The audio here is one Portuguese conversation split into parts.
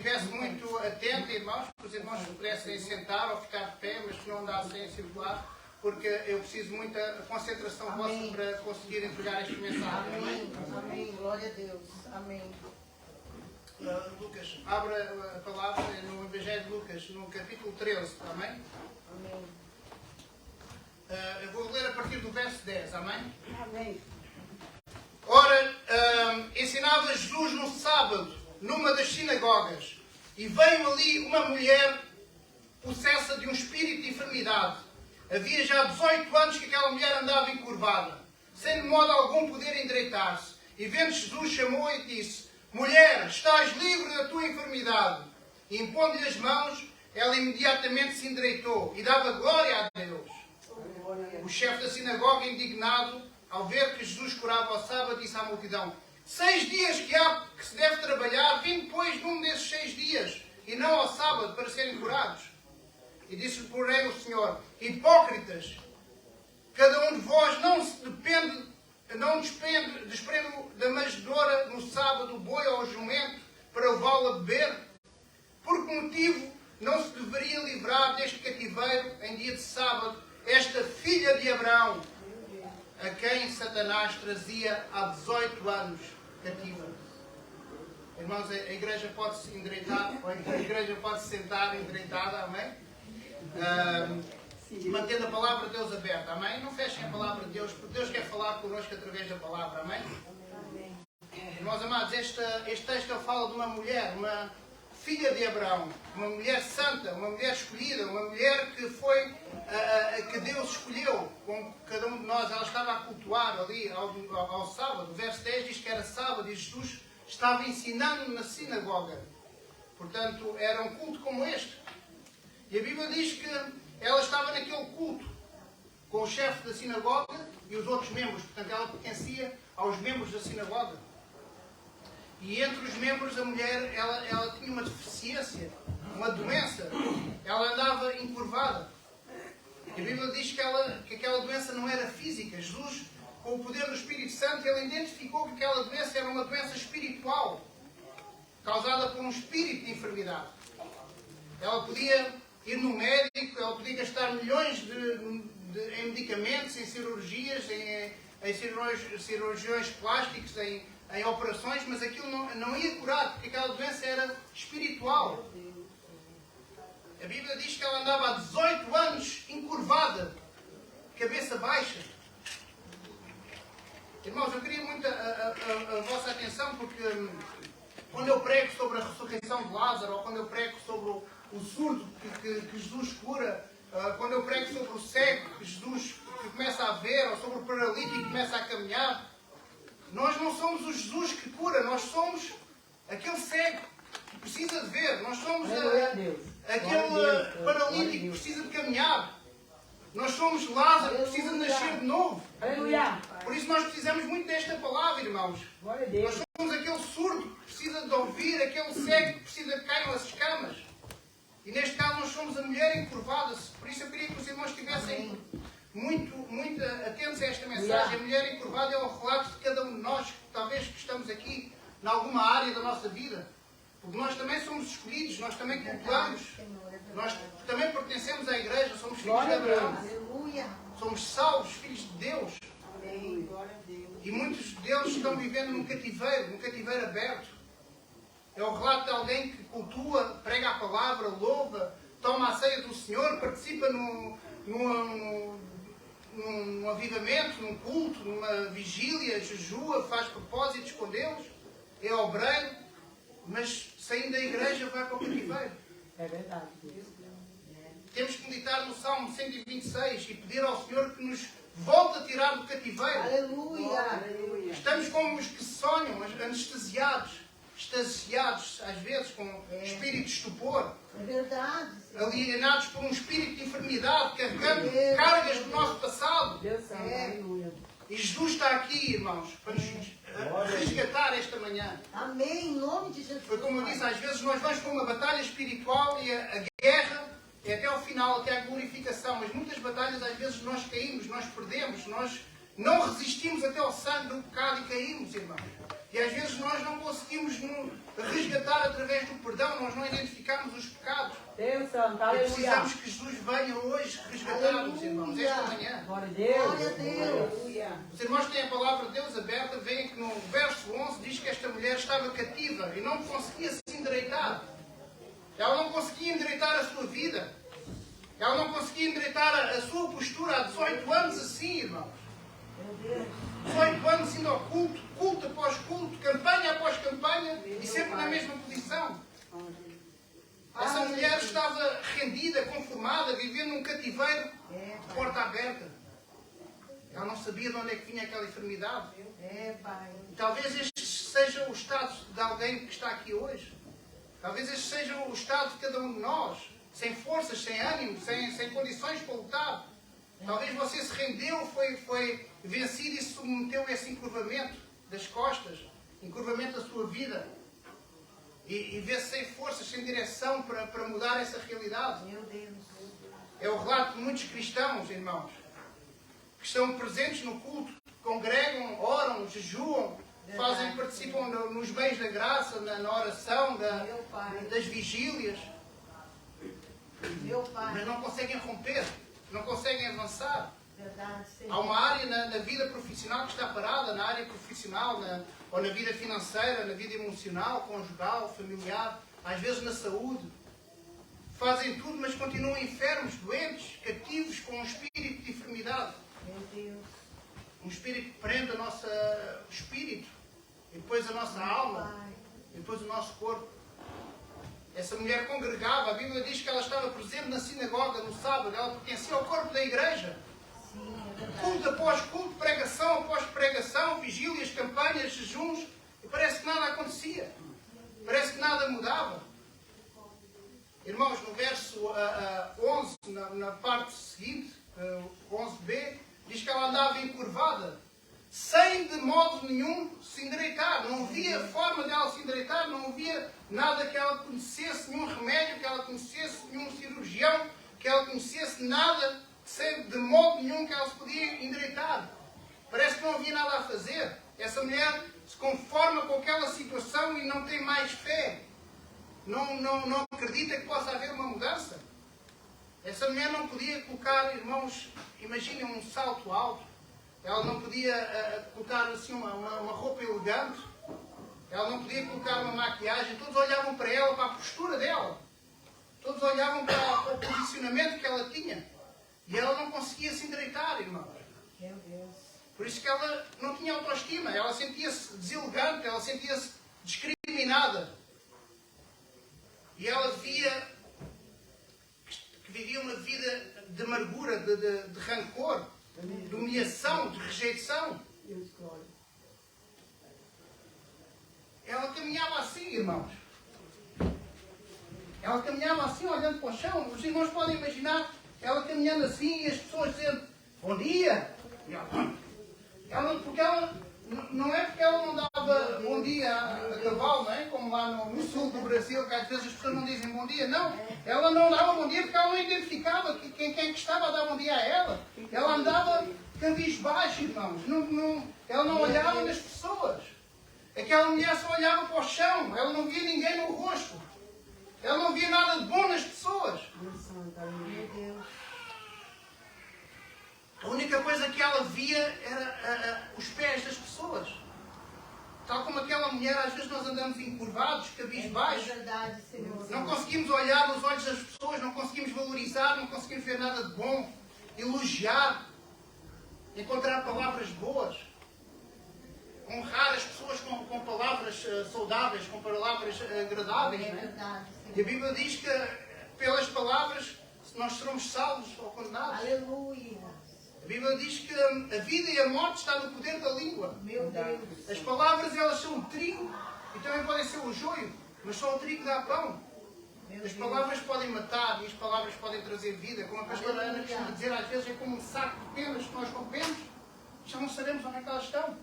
estivesse muito atento, irmãos, que os irmãos pudessem sentar ou ficar de pé, mas que não andassem a circular, porque eu preciso de muita concentração vossa para conseguir entregar esta mensagem. Amém. Amém. Glória a Deus. Amém. Lucas, abra a palavra no Evangelho de Lucas, no capítulo 13, amém? Amém. Eu vou ler a partir do verso 10, amém? Amém. Ora, ensinava Jesus no sábado, numa das sinagogas, e veio ali uma mulher possessa de um espírito de enfermidade. Havia já 18 anos que aquela mulher andava encurvada, sem de modo algum poder endireitar-se. E vendo Jesus, chamou-a e disse: Mulher, estás livre da tua enfermidade. E impondo-lhe as mãos, ela imediatamente se endireitou e dava glória a Deus. O chefe da sinagoga, indignado, ao ver que Jesus curava ao sábado, disse à multidão: 6 dias que há que se deve trabalhar, vim depois num desses 6 dias, e não ao sábado, para serem curados. E disse-lhe, porém, o Senhor: Hipócritas, cada um de vós não desprende da manjedoura no sábado o boi ou o jumento para levá-lo a beber? Por que motivo não se deveria livrar deste cativeiro em dia de sábado esta filha de Abraão, a quem Satanás trazia há 18 anos cativa? Irmãos, a igreja pode se endireitar, ou a igreja pode se sentar endireitada, amém? Mantendo a palavra de Deus aberta, amém? Não fechem a palavra de Deus, porque Deus quer falar connosco através da palavra, amém? Irmãos amados, este texto ele fala de uma mulher, uma filha de Abraão, uma mulher santa, uma mulher escolhida, uma mulher que foi que Deus escolheu, como cada um de nós. Ela estava a cultuar ali ao sábado. O verso 10 diz que era sábado e Jesus estava ensinando na sinagoga. Portanto, era um culto como este. E a Bíblia diz que ela estava naquele culto com o chefe da sinagoga e os outros membros. Portanto, ela pertencia aos membros da sinagoga. E entre os membros, a mulher, ela tinha uma deficiência, uma doença. Ela andava encurvada. E a Bíblia diz que aquela doença não era física. Jesus, com o poder do Espírito Santo, ele identificou que aquela doença era uma doença espiritual, causada por um espírito de enfermidade. Ela podia ir no médico, ela podia gastar milhões em medicamentos, em cirurgias, em cirurgiões plásticos, em operações, mas aquilo não ia curar, porque aquela doença era espiritual. A Bíblia diz que ela andava há 18 anos encurvada, cabeça baixa. Irmãos, eu queria muito a vossa atenção, porque quando eu prego sobre a ressurreição de Lázaro, ou quando eu prego sobre o surdo que Jesus cura, quando eu prego sobre o cego que começa a ver, ou sobre o paralítico que começa a caminhar, nós não somos o Jesus que cura, nós somos aquele cego que precisa de ver, nós somos aquele paralítico que precisa de caminhar, nós somos Lázaro que precisa de nascer de novo. Aleluia. Por isso nós precisamos muito desta palavra, irmãos. Nós somos aquele surdo que precisa de ouvir, aquele cego que precisa de cair nas escamas. E neste caso nós somos a mulher encurvada. Por isso eu queria que os irmãos estivessem muito atentos a esta mensagem. A mulher encurvada é um relato de cada um de nós, talvez que estamos aqui em alguma área da nossa vida. Porque nós também somos escolhidos, nós também cultuamos, nós também pertencemos à igreja, somos filhos de Abraão. Somos salvos, filhos de Deus. E muitos deles estão vivendo num cativeiro aberto. É o relato de alguém que cultua, prega a palavra, louva, toma a ceia do Senhor, participa num avivamento, num culto, numa vigília, jejua, faz propósitos com Deus, é obreiro, mas saindo da igreja vai para o cativeiro. É verdade. Temos que meditar no Salmo 126 e pedir ao Senhor que nos volte a tirar do cativeiro. Aleluia. Estamos como os que sonham, anestesiados, extasiados, às vezes, com espírito de estupor. É verdade. Alienados por um espírito de enfermidade, carregando cargas do nosso passado. Deus sabe. Aleluia. E Jesus está aqui, irmãos, para nos resgatar esta manhã. Amém. Em nome de Jesus. Foi como eu disse, às vezes nós vamos para uma batalha espiritual e a guerra é até ao final, até à glorificação. Mas muitas batalhas, às vezes, nós caímos, nós perdemos, nós não resistimos até ao sangue do pecado e caímos, irmãos. E E às vezes nós não conseguimos resgatar através do perdão, nós não identificamos os pecados. Deus Santo, E aleluia. precisamos que Jesus venha hoje resgatar-nos, irmãos, esta manhã. Glória a Deus. Glória a Deus. Aleluia. Os irmãos têm a palavra de Deus aberta, veem que no verso 11 diz que esta mulher estava cativa e não conseguia se endireitar. Ela não conseguia endireitar a sua vida. Ela não conseguia endireitar a sua postura há 18 anos assim, irmãos. 18 anos indo ao culto, culto após culto, campanha após campanha e sempre na mesma posição. Essa mulher estava rendida, conformada, vivendo num cativeiro de porta aberta. Ela não sabia de onde é que vinha aquela enfermidade. Pai. E talvez este seja o estado de alguém que está aqui hoje. Talvez este seja o estado de cada um de nós. Sem forças, sem ânimo, sem condições para lutar. Talvez você se rendeu, foi vencido e submeteu a esse encurvamento das costas. Encurvamento da sua vida. E vê-se sem forças, sem direção para mudar essa realidade. Meu Deus. É o relato de muitos cristãos, irmãos, que estão presentes no culto, congregam, oram, jejuam, participam nos meios da graça, na oração, das vigílias, Meu Pai. mas não conseguem romper, não conseguem avançar. Verdade, Senhor. Há uma área na vida profissional que está parada, na área profissional, ou na vida financeira, na vida emocional, conjugal, familiar, às vezes na saúde. Fazem tudo, mas continuam enfermos, doentes, cativos, com um espírito de enfermidade. Meu Deus. Um espírito que prende o nosso espírito, e depois a nossa alma, Pai. e depois o nosso corpo. Essa mulher congregava, a Bíblia diz que ela estava presente na sinagoga no sábado, ela pertencia ao corpo da igreja. Sim, é verdade. Culto após culto, pregação após pregação, vigílias, campanhas, jejuns, e parece que nada acontecia. Parece que nada mudava. Irmãos, no verso 11, na parte seguinte, 11b, diz que ela andava encurvada, sem de modo nenhum se endireitar. Não havia forma dela se endireitar, não havia nada que ela conhecesse, nenhum remédio que ela conhecesse, nenhum cirurgião que ela conhecesse, nada, sem de modo nenhum que ela se podia endireitar. Parece que não havia nada a fazer. Essa mulher se conforma com aquela situação e não tem mais fé. Não acredita que possa haver uma mudança. Essa mulher não podia colocar, irmãos, imaginem um salto alto. Ela não podia colocar assim uma roupa elegante. Ela não podia colocar uma maquiagem. Todos olhavam para ela, para a postura dela. Todos olhavam para o posicionamento que ela tinha. E ela não conseguia se endireitar, irmãos. Meu Deus. Por isso que ela não tinha autoestima. Ela sentia-se deselegante, ela sentia-se discriminada. E ela via que vivia uma vida de amargura, de rancor, de humilhação, de rejeição. Deus, glória. Ela caminhava assim, irmãos. Ela caminhava assim, olhando para o chão. Os irmãos podem imaginar ela caminhando assim e as pessoas dizendo bom dia. Porque ela não é porque ela não dava bom dia a cavalo, não é? Como lá no sul do Brasil, que às vezes as pessoas não dizem bom dia. Não, ela não dava bom dia porque ela não identificava quem que estava a dar bom dia a ela. Ela andava cabisbaixo, irmãos. Ela não olhava nas pessoas. Aquela mulher só olhava para o chão. Ela não via ninguém no rosto. Ela não via nada de bom nas pessoas. Meu Deus. A única coisa que ela via era os pés das pessoas. Tal como aquela mulher, às vezes nós andamos encurvados, É cabisbaixos. verdade, Senhor. Não conseguimos olhar nos olhos das pessoas, não conseguimos valorizar, não conseguimos ver nada de bom, elogiar, encontrar palavras boas, honrar as pessoas com palavras saudáveis, com palavras agradáveis. É Não é? verdade, E a Senhor. Bíblia diz que pelas palavras nós seremos salvos ou condenados. Aleluia. A Bíblia diz que a vida e a morte estão no poder da língua. Meu Deus. As palavras, elas são o trigo e também podem ser o joio, mas só o trigo dá pão. Meu As Deus. palavras podem matar e as palavras podem trazer vida. Como a pastora Ana costuma dizer, às vezes é como um saco de penas que nós rompemos, já não sabemos onde é que elas estão.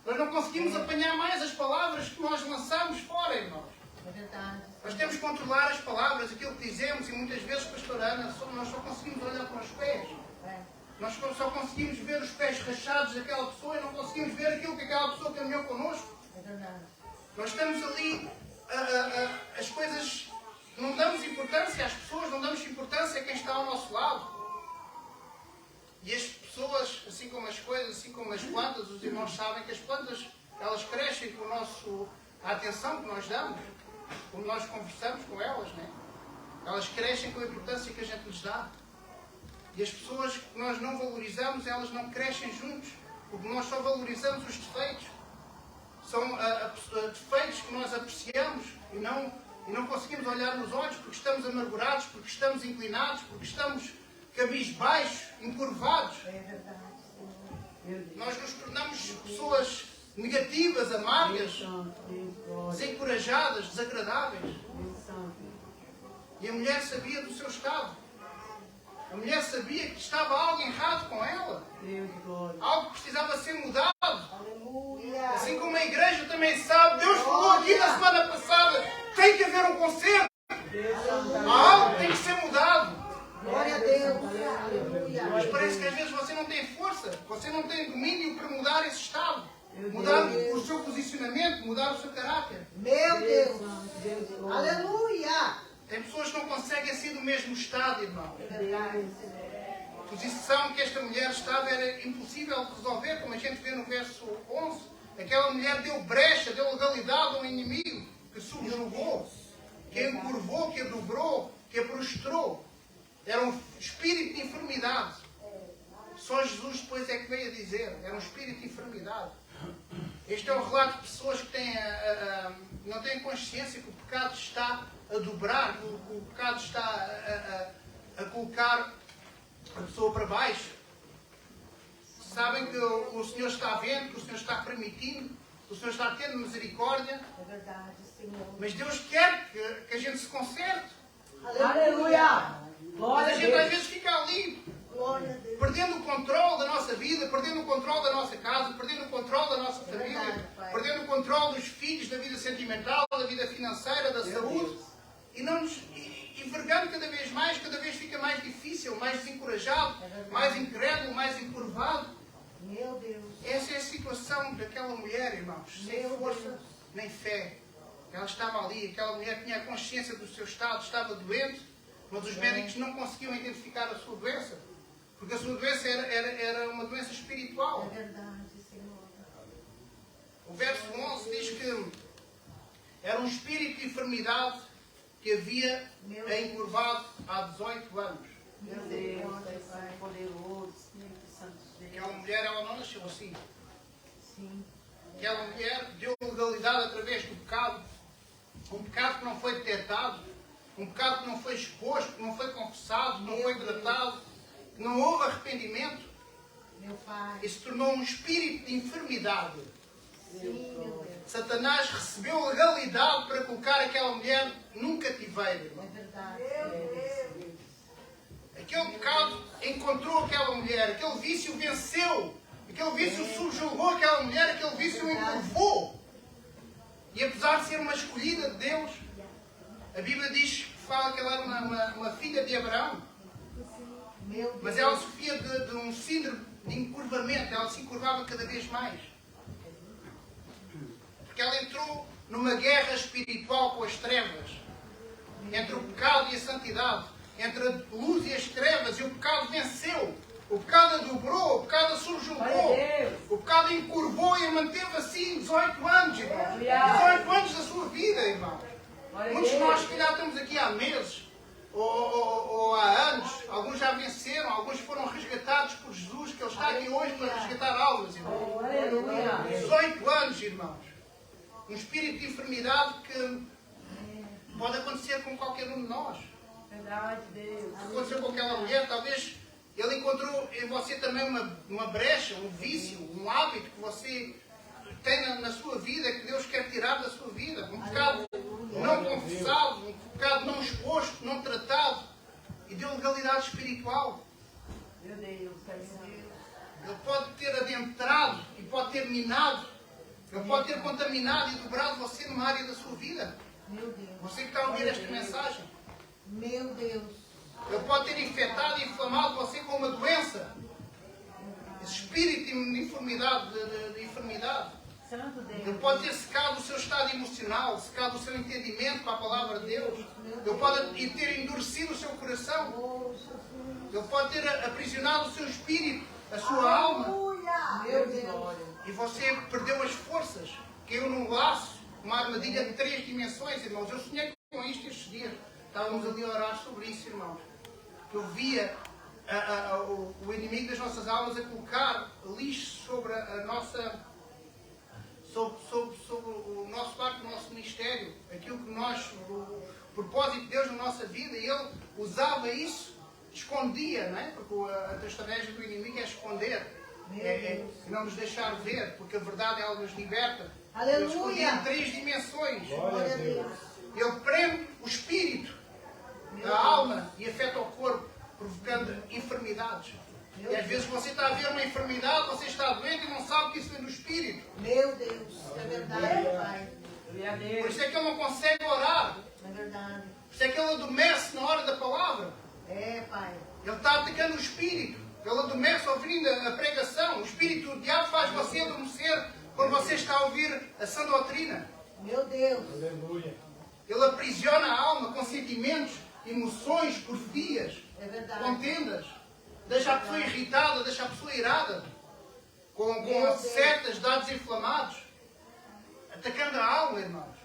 Nós não conseguimos apanhar mais as palavras que nós lançamos fora, irmãos. É verdade. Nós temos que controlar as palavras, aquilo que dizemos, e muitas vezes, pastora Ana, nós só conseguimos olhar para os pés. É. Nós só conseguimos ver os pés rachados daquela pessoa e não conseguimos ver aquilo que aquela pessoa caminhou connosco. verdade. Nós estamos ali, as coisas, não damos importância às pessoas, não damos importância a quem está ao nosso lado. E as pessoas, assim como as coisas, assim como as plantas, os irmãos sabem que as plantas, elas crescem com a atenção que nós damos, como nós conversamos com elas, né? Elas crescem com a importância que a gente lhes dá. E as pessoas que nós não valorizamos, elas não crescem juntos, porque nós só valorizamos os defeitos. São defeitos que nós apreciamos e não conseguimos olhar nos olhos porque estamos amargurados, porque estamos inclinados, porque estamos cabisbaixos, encurvados. É verdade, Senhor. Nós nos tornamos pessoas negativas, amargas, desencorajadas, desagradáveis. E a mulher sabia do seu estado. A mulher sabia que estava algo errado com ela. Algo que precisava ser mudado. Aleluia. Assim como a igreja também sabe. Deus falou aqui na semana passada. Tem que haver um conserto. Há algo que tem que ser mudado. Glória a Deus. Aleluia. Mas parece que às vezes você não tem força. Você não tem domínio para mudar esse estado. Mudar o seu posicionamento. Mudar o seu caráter. Meu Deus. Aleluia. Tem pessoas que não conseguem ser do mesmo estado, irmão. É verdade. A posição que esta mulher estava era impossível de resolver, como a gente vê no verso 11. Aquela mulher deu brecha, deu legalidade ao inimigo, que subjugou, que a encurvou, que a dobrou, que a prostrou. Era um espírito de enfermidade. Só Jesus depois é que veio a dizer. Era um espírito de enfermidade. Este é o relato de pessoas que não têm consciência que o pecado está a dobrar, que o pecado está a colocar a pessoa para baixo. Sabem que o Senhor está vendo, que o Senhor está permitindo, que o Senhor está tendo misericórdia. É verdade, Senhor. Mas Deus quer que a gente se conserte. Aleluia. Mas a gente às vezes fica ali, Glória a Deus. perdendo o controle da nossa vida, perdendo o controle da nossa casa, perdendo o controle da nossa família, verdade, Pai. perdendo o controle dos filhos, da vida sentimental, da vida financeira, da saúde. E envergando cada vez fica mais difícil, mais desencorajado, mais incrédulo, mais encurvado. Meu Deus. Essa é a situação daquela mulher, irmãos, sem Meu força Deus. nem fé. Ela estava ali, aquela mulher tinha a consciência do seu estado, estava doente, mas os médicos não conseguiam identificar a sua doença, porque a sua doença era uma doença espiritual. É verdade, Senhor. O verso 11 diz que era um espírito de enfermidade que havia a encurvado há 18 anos. Meu Deus, Pai. Poderoso, Espírito Santo de Deus. Aquela mulher, ela não nasceu assim. Sim. Aquela mulher deu legalidade através do pecado. Um pecado que não foi detectado. Um pecado que não foi exposto, que não foi confessado, que não foi tratado. Que não houve arrependimento. Meu Pai. E se tornou um espírito de enfermidade. Sim, meu Deus. Satanás recebeu legalidade para colocar aquela mulher num cativeiro. É verdade. Aquele pecado encontrou aquela mulher. Aquele vício venceu. Aquele vício subjugou aquela mulher. Aquele vício encurvou. E apesar de ser uma escolhida de Deus, a Bíblia diz que fala que ela era uma filha de Abraão. Meu Deus. Mas ela sofria de um síndrome de encurvamento. Ela se encurvava cada vez mais. Porque ela entrou numa guerra espiritual com as trevas. Entre o pecado e a santidade. Entre a luz e as trevas. E o pecado venceu. O pecado a dobrou. O pecado a subjugou. O pecado encurvou e a manteve assim 18 anos, irmão. 18 anos da sua vida, irmão. Muitos de nós, se calhar, estamos aqui há meses. Ou há anos. Alguns já venceram. Alguns foram resgatados por Jesus. Que Ele está aqui hoje para resgatar almas, irmão. 18 anos, irmãos. Um espírito de enfermidade que pode acontecer com qualquer um de nós. Verdade, Deus. Aconteceu com aquela mulher, talvez ele encontrou em você também uma brecha, um vício, um hábito que você tem na sua vida, que Deus quer tirar da sua vida. Um pecado não confessado, um pecado não exposto, não tratado, e deu legalidade espiritual. Meu Deus, Ele pode ter adentrado e pode ter minado. Ele pode ter contaminado e dobrado você numa área da sua vida. Meu Deus. Você que está a ouvir esta mensagem. Meu Deus. Ele pode ter infectado e inflamado você com uma doença. Esse espírito de enfermidade, de enfermidade. Santo Deus. Ele pode ter secado o seu estado emocional, secado o seu entendimento para a palavra de Deus. Ele pode ter endurecido o seu coração. Ele pode ter aprisionado o seu espírito, a sua alma. Meu Deus. E você perdeu as forças. Caiu num laço, uma armadilha de 3 dimensões, irmãos. Eu sonhei com isto estes dias. Estávamos ali a orar sobre isso, irmãos. Eu via o inimigo das nossas almas a colocar lixo sobre a nossa... sobre o nosso barco, o nosso ministério. Aquilo que nós... o propósito de Deus na nossa vida. E ele usava isso, escondia, não é? Porque a estratégia do inimigo é esconder. Não nos deixar ver, porque a verdade é ela nos liberta. Aleluia. Ele escondia em 3 dimensões. Glória a Deus. Ele prende o espírito, a alma e afeta o corpo, provocando enfermidades. E às vezes você está a ver uma enfermidade, você está doente e não sabe que isso vem do espírito. Meu Deus. É verdade, Pai. Glória a Por Deus. isso é que ele não consegue orar. É verdade. Por isso é que ele adormece na hora da palavra. É, Pai. Ele está atacando o espírito. Ele adormece ouvindo a pregação. O espírito do diabo faz você adormecer quando você está a ouvir a sã doutrina. Meu Deus. Ele aprisiona a alma com sentimentos, emoções, porfias, É verdade. contendas. Deixa a pessoa irritada, deixa a pessoa irada. Com Meu Deus. setas, dados inflamados. Atacando a alma, irmãos.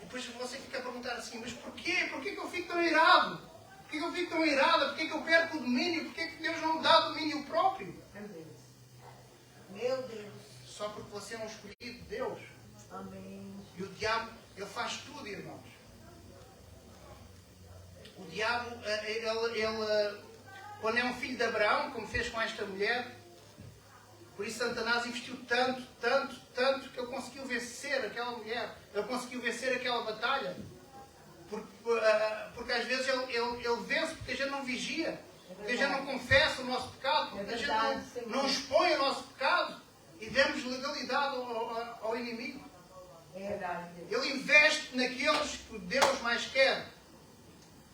E depois você fica a perguntar assim, mas porquê? Porquê que eu fico tão irado? Porquê que eu fico tão irada? Porquê que eu perco o domínio? Porquê que Deus não me dá domínio próprio? Meu Deus. Meu Deus. Só porque você é um escolhido de Deus. Amém. E o diabo, ele faz tudo, irmãos. O diabo, ele, quando é um filho de Abraão, como fez com esta mulher, por isso Satanás investiu tanto, que ele conseguiu vencer aquela mulher. Ele conseguiu vencer aquela batalha. Porque às vezes ele vence porque a gente não vigia. Porque a gente não confessa o nosso pecado. Porque a gente não expõe o nosso pecado. E demos legalidade ao inimigo. É verdade, Deus. Ele investe naqueles que Deus mais quer.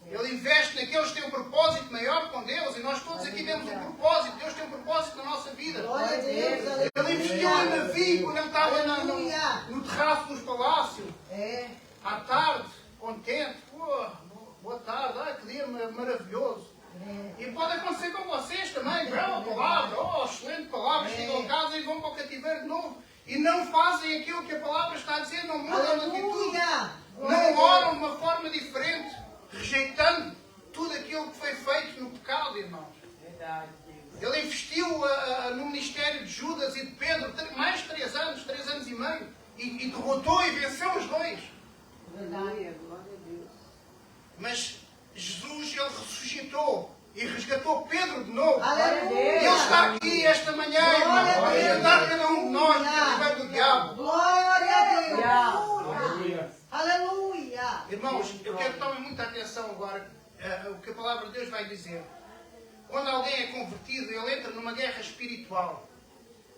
Ele investe naqueles que têm um propósito maior com Deus. E nós todos aqui temos um propósito. Deus tem um propósito na nossa vida. Glória a Deus. Aleluia. Ele investiu em Davi quando ele estava Aleluia. no terraço dos palácios. É. À tarde, contente. Pô, boa tarde. Ai, que dia maravilhoso. E pode acontecer com vocês também. Bela palavra. Oh, excelente palavra. Chegam a casa e vão para o cativeiro de novo. E não fazem aquilo que a palavra está a dizer. Não mudam de atitude. Aleluia. Não oram de uma forma diferente. Rejeitando tudo aquilo que foi feito no pecado, irmãos. Verdade, Deus. Ele investiu no ministério de Judas e de Pedro mais de 3 anos, 3 anos e meio. E derrotou e venceu os dois. Verdade. Glória a Deus. Mas Jesus, ele ressuscitou e resgatou Pedro de novo. Aleluia. E ele está aqui esta manhã, irmão, a resgatar cada um de nós do cativeiro do diabo. Glória a Deus. Aleluia. Aleluia. Irmãos, eu quero que tomem muita atenção agora o que a palavra de Deus vai dizer. Quando alguém é convertido, ele entra numa guerra espiritual.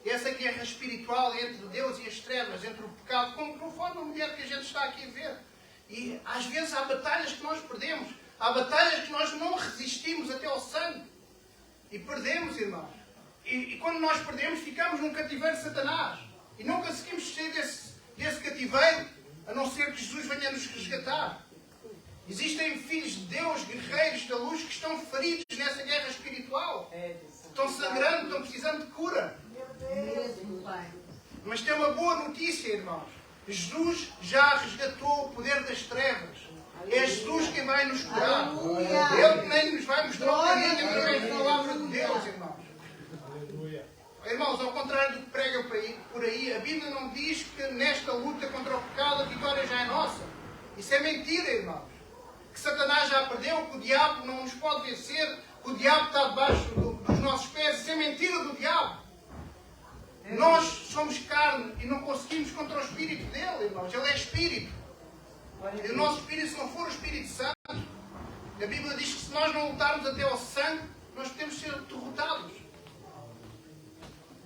E essa guerra espiritual é entre Deus e as trevas, entre o pecado, conforme a mulher que a gente está aqui a ver. E às vezes há batalhas que nós perdemos. Há batalhas que nós não resistimos até ao sangue. E perdemos, irmãos. E quando nós perdemos, ficamos num cativeiro de Satanás. E não conseguimos sair desse cativeiro, a não ser que Jesus venha nos resgatar. Existem filhos de Deus, guerreiros da luz, que estão feridos nessa guerra espiritual. Estão sangrando, estão precisando de cura. Mesmo, Pai. Mas tem uma boa notícia, irmãos. Jesus já resgatou o poder das trevas. É Jesus quem vai nos curar. Aleluia. Ele que nem nos vai mostrar o Glória caminho a através Deus. da palavra de Deus, irmãos. Irmãos, ao contrário do que pregam por aí, a Bíblia não diz que nesta luta contra o pecado a vitória já é nossa. Isso é mentira, irmãos. Que Satanás já perdeu, que o diabo não nos pode vencer, que o diabo está debaixo dos nossos pés. Isso é mentira do diabo. Nós somos carne e não conseguimos contra o Espírito dele, irmãos. Ele é Espírito. E o nosso Espírito, se não for o Espírito Santo, a Bíblia diz que se nós não lutarmos até ao sangue, nós podemos ser derrotados.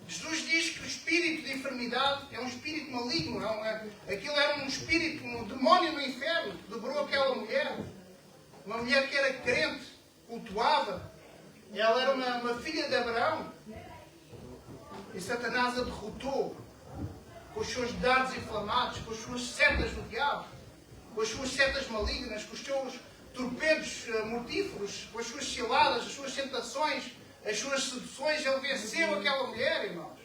Jesus diz que o espírito de enfermidade é um espírito maligno. Aquilo era um espírito, um demónio no inferno que devorou aquela mulher. Uma mulher que era crente, cultuava. Ela era uma filha de Abraão. E Satanás a derrotou. com os seus dardos inflamados, com as suas setas do diabo, com as suas setas malignas, com os seus torpedos mortíferos, com as suas ciladas, as suas tentações, as suas seduções. Ele venceu aquela mulher, irmãos.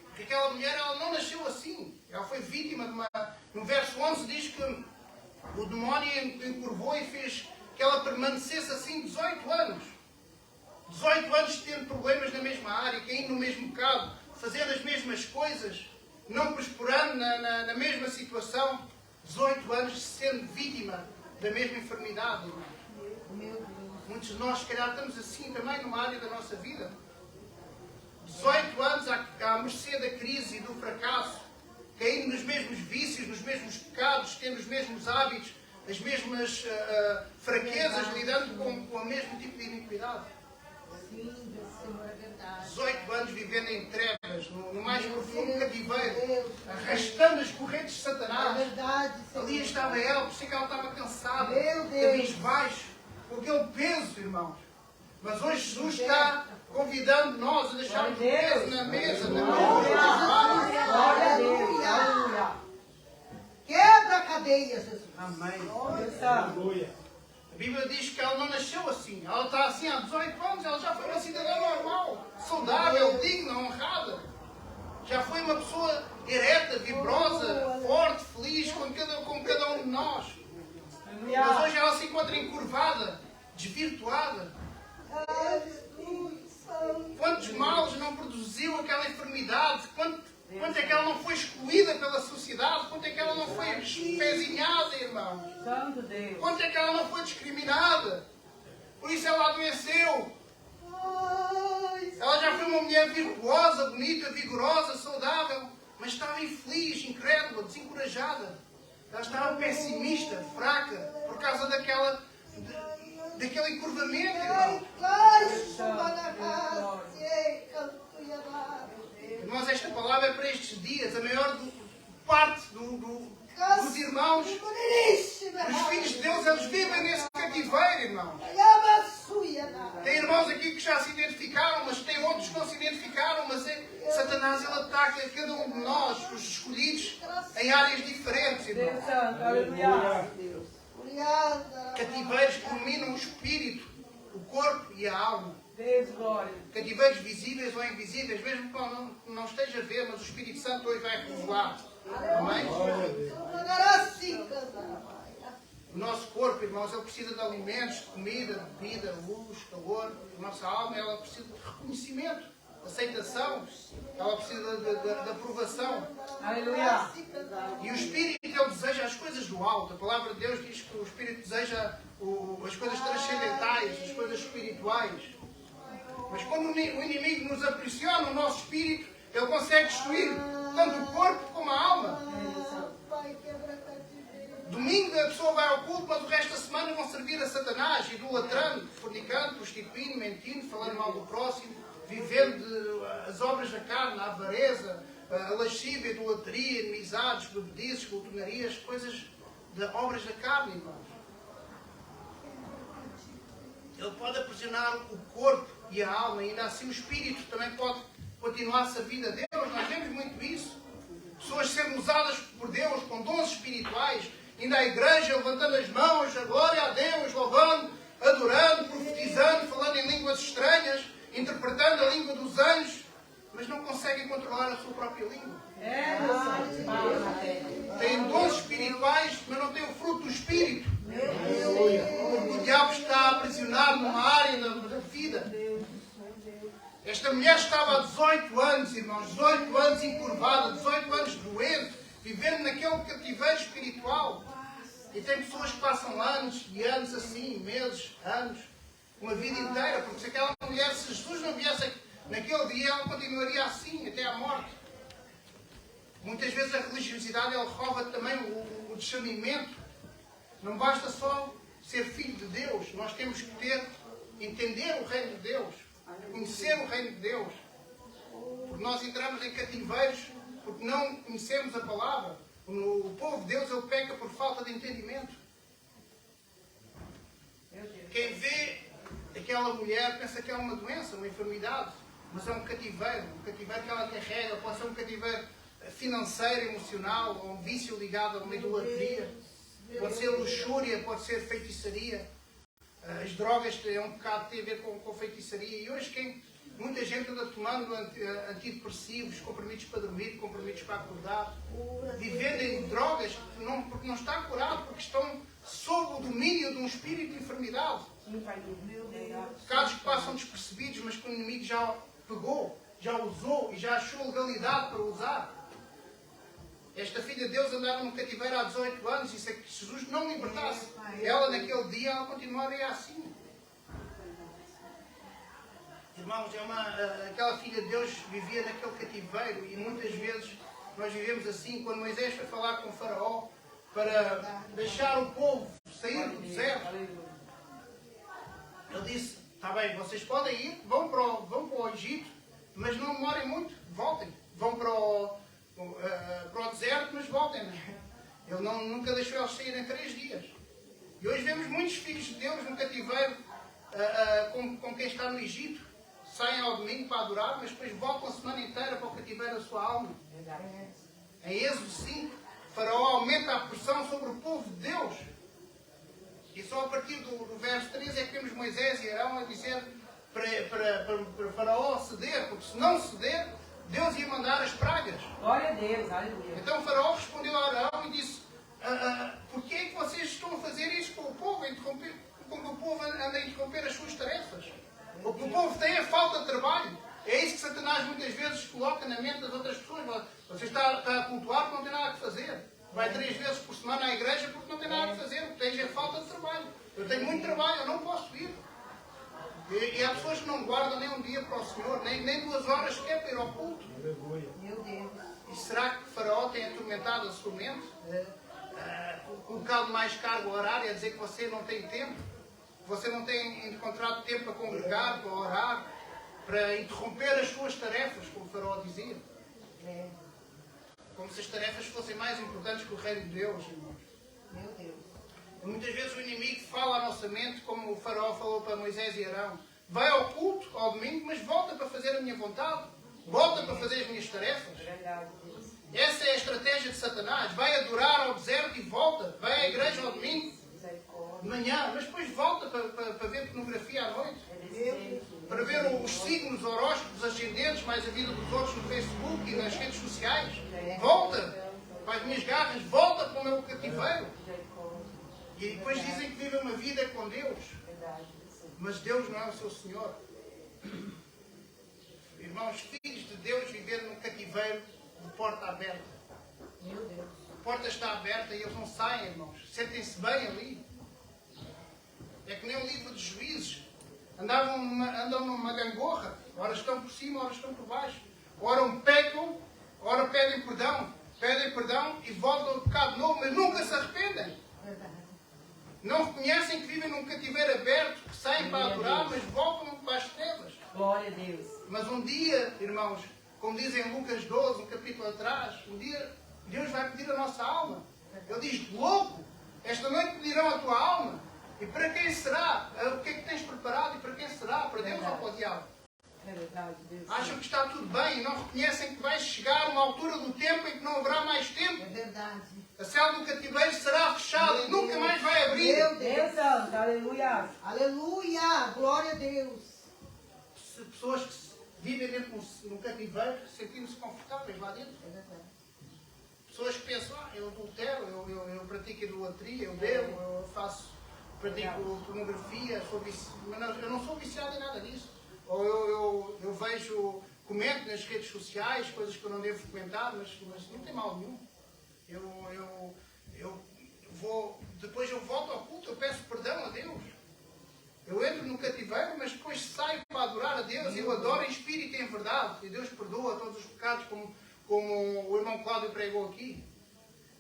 Porque aquela mulher, ela não nasceu assim. Ela foi vítima de uma... No verso 11 diz que o demónio encurvou e fez que ela permanecesse assim 18 anos. 18 anos tendo problemas na mesma área, caindo no mesmo pecado, fazendo as mesmas coisas, não prosperando na mesma situação. 18 anos sendo vítima da mesma enfermidade, irmãos. Muitos de nós, se calhar, estamos assim também numa área da nossa vida. 18 anos à mercê da crise e do fracasso, caindo nos mesmos vícios, nos mesmos pecados, tendo os mesmos hábitos, as mesmas fraquezas, lidando com o mesmo tipo de iniquidade. 18 anos vivendo em trevas, no mais profundo cativeiro, arrastando as correntes de Satanás. Ali estava ela, por isso que ela estava cansada, cabisbaixo, com aquele peso, irmãos. Mas hoje Jesus está convidando nós a deixarmos o peso na mesa, Glória a Deus. Quebra a cadeia, Jesus. Amém. Aleluia. A Bíblia diz que ela não nasceu assim. Ela está assim há 18 anos, ela já foi uma cidadã normal, saudável, digna, honrada. Já foi uma pessoa ereta, vibrosa, forte, feliz, como cada um de nós. Mas hoje ela se encontra encurvada, desvirtuada. Quantos males não produziu aquela enfermidade? Quanto é que ela não foi excluída pela sociedade? Quanto é que ela não foi espezinhada, irmãos? Santo Deus. Quanto é que ela não foi discriminada? Por isso ela adoeceu. Ela já foi uma mulher virtuosa, bonita, vigorosa, saudável, mas estava infeliz, incrédula, desencorajada. Ela estava pessimista, fraca, por causa daquele encurvamento, irmão. Irmãos, esta palavra é para estes dias. A maior parte dos irmãos, os filhos de Deus, eles vivem nesse cativeiro, irmãos. Tem irmãos aqui que já se identificaram, mas tem outros que não se identificaram. Mas Satanás, ele ataca cada um de nós, os escolhidos, em áreas diferentes, irmãos. Deus Santo, aleluia. Cativeiros que dominam o espírito, o corpo e a alma. Deus, glória. Cativeiros visíveis ou invisíveis, mesmo que não esteja a ver, mas o Espírito Santo hoje vai revelar. Amém? O nosso corpo, irmãos, ele precisa de alimentos, de comida, de bebida, luz, calor. A nossa alma, ela precisa de reconhecimento, de aceitação. Ela precisa de aprovação. Aleluia. E o Espírito, ele deseja as coisas do alto. A palavra de Deus diz que o Espírito deseja as coisas transcendentais, as coisas espirituais. Mas quando o inimigo nos aprisiona o nosso espírito, ele consegue destruir tanto o corpo como a alma. Domingo a pessoa vai ao culto, mas o resto da semana vão servir a Satanás, idolatrando, fornicando, prostituindo, mentindo, falando mal do próximo, vivendo as obras da carne, a avareza, a lascívia, a idolatria, inimizades, bebedices, glutonarias, coisas de obras da carne, irmãos. Ele pode aprisionar o corpo e a alma, e ainda assim o espírito também pode continuar a servir a Deus. Nós vemos muito isso. Pessoas sendo usadas por Deus com dons espirituais, ainda a igreja levantando as mãos, a glória a Deus, louvando, adorando, profetizando, falando em línguas estranhas, interpretando a língua dos anjos, mas não conseguem controlar a sua própria língua. Têm dons espirituais, mas não têm o fruto do Espírito. O diabo está aprisionado numa área da vida. Esta mulher estava há 18 anos, irmãos, 18 anos encurvada, 18 anos doente, vivendo naquele cativeiro espiritual. E tem pessoas que passam anos e anos assim, meses, anos, uma vida inteira, porque se aquela mulher, se Jesus não viesse naquele dia, ela continuaria assim, até à morte. Muitas vezes a religiosidade, ela rouba também o discernimento. Não basta só ser filho de Deus, nós temos que entender o reino de Deus, conhecer o reino de Deus. Porque nós entramos em cativeiros porque não conhecemos a palavra. O povo de Deus, ele peca por falta de entendimento. Quem vê aquela mulher pensa que é uma doença, uma enfermidade. mas é um cativeiro que ela carrega, pode ser um cativeiro financeiro, emocional, ou um vício ligado a uma idolatria, pode ser luxúria, pode ser feitiçaria. As drogas têm um bocado a ver com feitiçaria, e hoje muita gente anda tomando antidepressivos, comprimidos para dormir, comprimidos para acordar, vivendo em drogas porque não está curado, porque estão sob o domínio de um espírito de enfermidade. Casos que passam despercebidos, mas que o inimigo já pegou, já usou e já achou legalidade para usar. Esta filha de Deus andava num cativeiro há 18 anos e se Jesus não libertasse ela naquele dia, ela continuaria assim. Irmãos, aquela filha de Deus vivia naquele cativeiro e muitas vezes nós vivemos assim. Quando Moisés foi falar com o faraó para deixar o povo sair do deserto, ele disse, está bem, vocês podem ir, vão para o Egito, mas não demorem muito, voltem. Vão para o deserto, mas voltem. Ele nunca deixou eles saírem em 3 dias. E hoje vemos muitos filhos de Deus no cativeiro com quem está no Egito. Saem ao domingo para adorar, mas depois voltam a semana inteira para o cativeiro da sua alma. Em Êxodo 5, o faraó aumenta a pressão sobre o povo de Deus. E só a partir do verso 13 é que temos Moisés e Arão a dizer para faraó ceder, porque se não ceder, Deus ia mandar as pragas. Glória a Deus, aleluia. Então o faraó respondeu a Arão e disse, porquê é que vocês estão a fazer isto com o povo, com que o povo anda a interromper as suas tarefas? O que o povo tem é falta de trabalho. É isso que Satanás muitas vezes coloca na mente das outras pessoas. Você está a cultuar porque não tem nada a fazer. Vai 3 vezes por semana à igreja porque não tem nada a fazer. O que tens é falta de trabalho. Eu tenho muito trabalho, eu não posso ir. E há pessoas que não guardam nem um dia para o Senhor, nem 2 horas sequer para ir ao culto. Meu Deus. E será que o faraó tem atormentado a sua mente? Colocado mais carga horária, a dizer que você não tem tempo? Você não tem encontrado tempo para congregar, para orar, para interromper as suas tarefas, como o faraó dizia? Como se as tarefas fossem mais importantes que o reino de Deus, irmãos. Meu Deus. E muitas vezes o inimigo fala à nossa mente, como o faraó falou para Moisés e Arão. Vai ao culto, ao domingo, mas volta para fazer a minha vontade. Volta para fazer as minhas tarefas. Essa é a estratégia de Satanás. Vai adorar ao deserto e volta. Vai à igreja ao domingo, de manhã, mas depois volta para ver pornografia à noite. Para ver os signos, horóscopos, ascendentes, mais a vida dos outros no Facebook e nas redes sociais. Volta para as minhas garras, volta para o meu cativeiro. E depois dizem que vivem uma vida com Deus. Mas Deus não é o seu Senhor. Irmãos, filhos de Deus vivendo num cativeiro de porta aberta. A porta está aberta e eles não saem, irmãos. Sentem-se bem ali. É que nem o livro de Juízes. Andam numa gangorra. Ora estão por cima, ora estão por baixo. Ora pecam, ora pedem perdão e voltam ao pecado de novo, mas nunca se arrependem. Não reconhecem que vivem num cativeiro aberto, que saem para adorar, mas voltam para as trevas. Glória a Deus. Mas um dia, irmãos, como dizem em Lucas 12, um capítulo atrás, um dia Deus vai pedir a nossa alma. Ele diz, louco, esta noite pedirão a tua alma. E para quem será? O que é que tens preparado e para quem será? Para Deus ou para o diabo? É verdade, Deus. Acham que está tudo bem e não reconhecem que vai chegar uma altura do tempo em que não haverá mais tempo. É verdade. A cela do cativeiro será fechada e nunca mais vai abrir. Meu Deus Deus. Santo, aleluia. Aleluia. Glória a Deus. Pessoas que vivem dentro no cativeiro, sentindo-se confortáveis lá dentro. É verdade. Pessoas que pensam, eu adultero, eu pratico idolatria, eu bebo, eu pratico pornografia, mas eu não sou viciado em nada disso. Ou eu vejo, comento nas redes sociais coisas que eu não devo comentar, mas não tem mal nenhum. Depois eu volto ao culto, eu peço perdão a Deus. Eu entro no cativeiro, mas depois saio para adorar a Deus. Eu adoro em espírito e em verdade. E Deus perdoa todos os pecados, como o irmão Cláudio pregou aqui.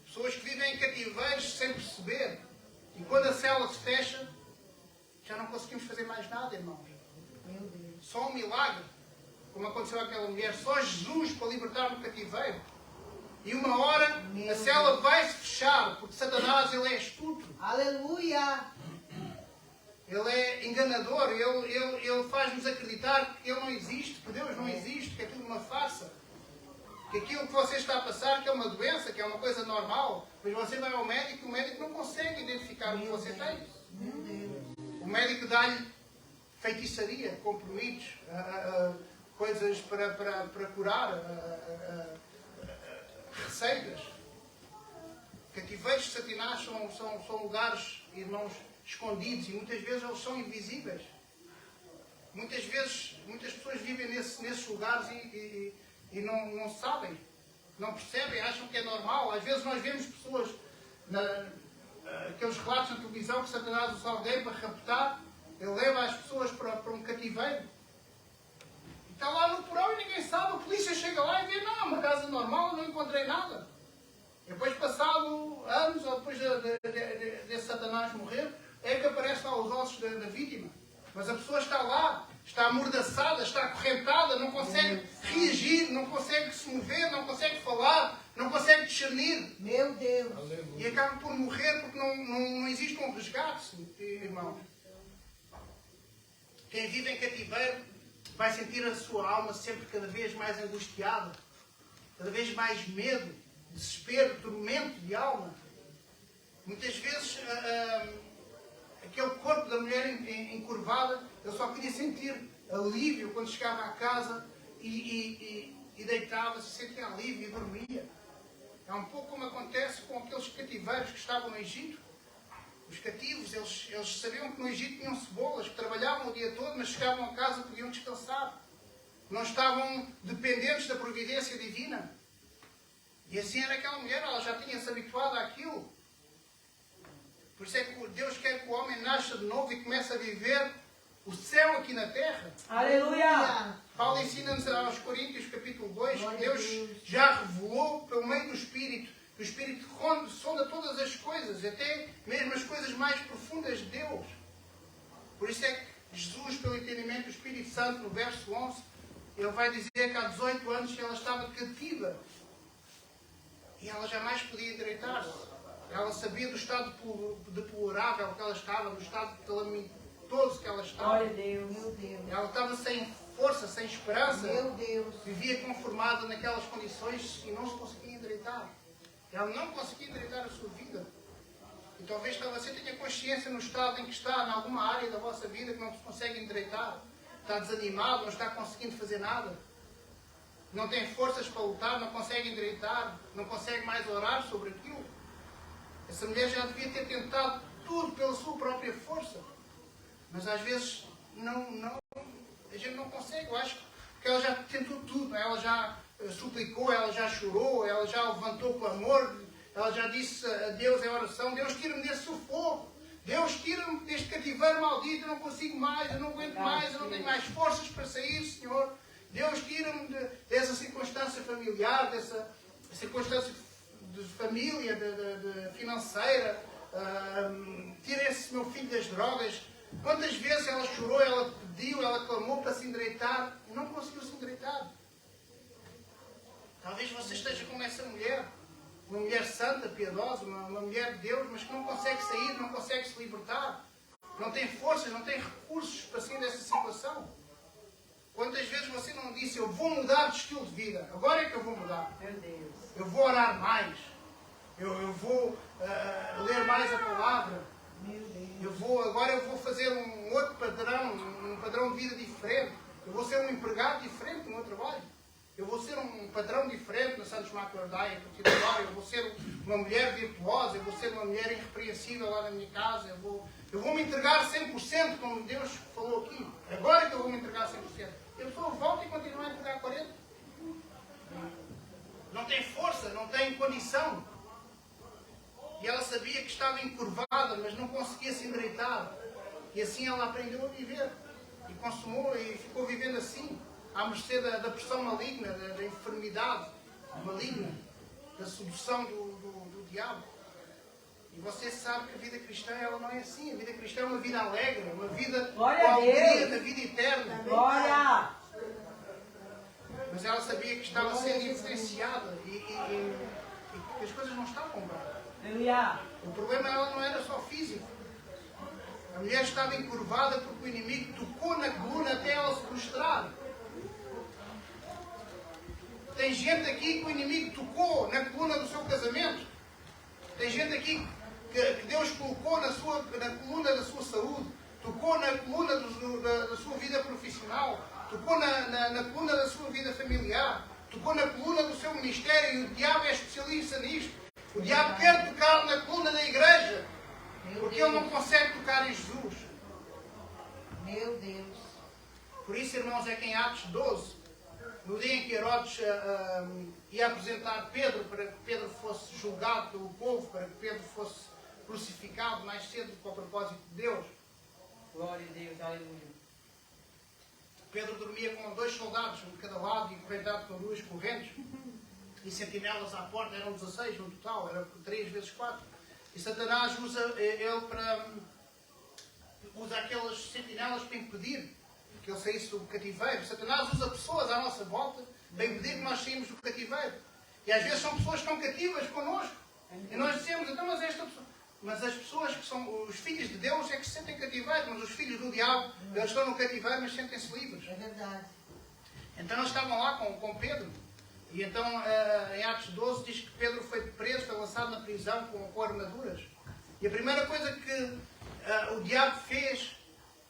Pessoas que vivem em cativeiros sem perceber. E quando a cela se fecha, já não conseguimos fazer mais nada, irmãos. Meu Deus. Só um milagre, como aconteceu àquela mulher. Só Jesus para libertar do cativeiro. E uma hora a cela vai se fechar, porque Satanás ele é astuto. Aleluia. ele é enganador, ele faz-nos acreditar que ele não existe, que Deus não existe, que é tudo uma farsa. Que aquilo que você está a passar, que é uma doença, que é uma coisa normal, mas você vai ao médico e o médico não consegue identificar o que você tem. Meu Deus. O médico dá-lhe feitiçaria, comprimidos, coisas para curar, receitas. Cativeiros de Satanás são lugares, irmãos, escondidos e muitas vezes eles são invisíveis. Muitas vezes, muitas pessoas vivem nesses lugares e não sabem, não percebem, acham que é normal. Às vezes nós vemos pessoas, aqueles relatos na televisão que Satanás usa alguém para raptar, ele leva as pessoas para um cativeiro. E está lá no porão e ninguém sabe, a polícia chega lá e vê, não, é uma casa normal, não encontrei nada. E depois, passado anos, ou depois de Satanás morrer, é que aparecem lá os ossos da vítima. Mas a pessoa está lá, está amordaçada, está acorrentada, não consegue reagir, não consegue se mover, não consegue falar, não consegue discernir. Meu Deus. E acaba por morrer porque não existe um resgate, irmãos. Quem vive em cativeiro vai sentir a sua alma sempre cada vez mais angustiada, cada vez mais medo, desespero, tormento de alma. Muitas vezes aquele corpo da mulher encurvada, ele só queria sentir alívio quando chegava à casa e deitava-se, sentia alívio e dormia. É um pouco como acontece com aqueles cativeiros que estavam no Egito. Os cativos, eles sabiam que no Egito tinham cebolas, que trabalhavam o dia todo, mas chegavam a casa e podiam descansar. Não estavam dependentes da providência divina. E assim era aquela mulher, ela já tinha se habituado àquilo. Por isso é que Deus quer que o homem nasça de novo e comece a viver o céu aqui na terra. Aleluia! Paulo ensina-nos aos Coríntios, capítulo 2, que Deus já revelou pelo meio do Espírito, que o Espírito sonda todas as coisas, até mesmo as coisas mais profundas de Deus. Por isso é que Jesus, pelo entendimento do Espírito Santo, no verso 11, ele vai dizer que há 18 anos ela estava cativa e ela jamais podia endireitar-se. Ela sabia do estado deplorável que ela estava, do estado calamitoso que ela estava. Glória a Deus. Meu Deus. Ela estava sem força, sem esperança. Meu Deus. Vivia conformada naquelas condições e não se conseguia endireitar. Ela não conseguia endireitar a sua vida. E talvez você tenha consciência no estado em que está, em alguma área da vossa vida que não se consegue endireitar. Está desanimado, não está conseguindo fazer nada. Não tem forças para lutar, não consegue endireitar, não consegue mais orar sobre aquilo. Essa mulher já devia ter tentado tudo pela sua própria força. Mas às vezes a gente não consegue. Eu acho que ela já tentou tudo. Ela já suplicou, ela já chorou, ela já levantou clamor, ela já disse a Deus em oração: Deus, tira-me desse sufoco. Deus, tira-me deste cativeiro maldito. Eu não consigo mais, eu não aguento mais, eu não tenho mais forças para sair, Senhor. Deus, tira-me dessa circunstância familiar, dessa circunstância de família, de financeira. Tira esse meu filho das drogas. Quantas vezes ela chorou, ela pediu, ela clamou para se endireitar e não conseguiu se endireitar. Talvez você esteja como essa mulher, uma mulher santa, piedosa, uma mulher de Deus, mas que não consegue sair, não consegue se libertar, não tem forças, não tem recursos para sair dessa situação. Quantas vezes você não disse: eu vou mudar de estilo de vida, agora é que eu vou mudar. Meu Deus. Eu vou orar mais, eu vou ler mais a palavra. Meu Deus. Agora eu vou fazer um outro padrão, um padrão de vida diferente. Eu vou ser um empregado diferente no meu trabalho. Eu vou ser um padrão diferente na Santos Maclardaia, a partir de agora. Eu vou ser uma mulher virtuosa, eu vou ser uma mulher irrepreensível lá na minha casa. Eu vou me entregar 100%, como Deus falou aqui. Agora é que eu vou me entregar 100%. E a pessoa volta e continua a entregar 40%. Não tem força, não tem condição. E ela sabia que estava encurvada, mas não conseguia se endireitar. E assim ela aprendeu a viver. E consumou e ficou vivendo assim, à mercê da pressão maligna, da enfermidade maligna, da sedução do diabo. E você sabe que a vida cristã ela não é assim. A vida cristã é uma vida alegre, uma vida com a alegria da vida eterna. Glória! Mas ela sabia que estava sendo influenciada e que as coisas não estavam bem. Aleluia! O problema ela não era só físico. A mulher estava encurvada porque o inimigo tocou na coluna até ela se prostrar. Tem gente aqui que o inimigo tocou na coluna do seu casamento. Tem gente aqui que Deus colocou na coluna da sua saúde. Tocou na coluna da sua vida profissional. Tocou na coluna da sua vida familiar. Tocou na coluna do seu ministério. E o diabo é especialista nisto. O diabo quer tocar na coluna da igreja. Porque ele não consegue tocar em Jesus. Meu Deus. Por isso, irmãos, é que em Atos 12, no dia em que Herodes ia apresentar Pedro para que Pedro fosse julgado pelo povo, para que Pedro fosse crucificado mais cedo com o propósito de Deus. Glória a Deus, aleluia. Pedro dormia com 2 soldados, um de cada lado, e correntado com 2 correntes. E sentinelas à porta, eram 16 no total, era 3 vezes 4. E Satanás usa aquelas sentinelas para impedir que ele saísse do cativeiro. Satanás usa pessoas à nossa volta para impedir que nós saímos do cativeiro. E às vezes são pessoas que estão cativas connosco. E nós dizemos, então, mas esta pessoa... Mas as pessoas que são os filhos de Deus é que se sentem cativeiro. Mas os filhos do diabo, eles estão no cativeiro, mas sentem-se livres. É verdade. Então eles estavam lá com Pedro. E então em Atos 12 diz que Pedro foi preso, foi lançado na prisão com armaduras. E a primeira coisa que o diabo fez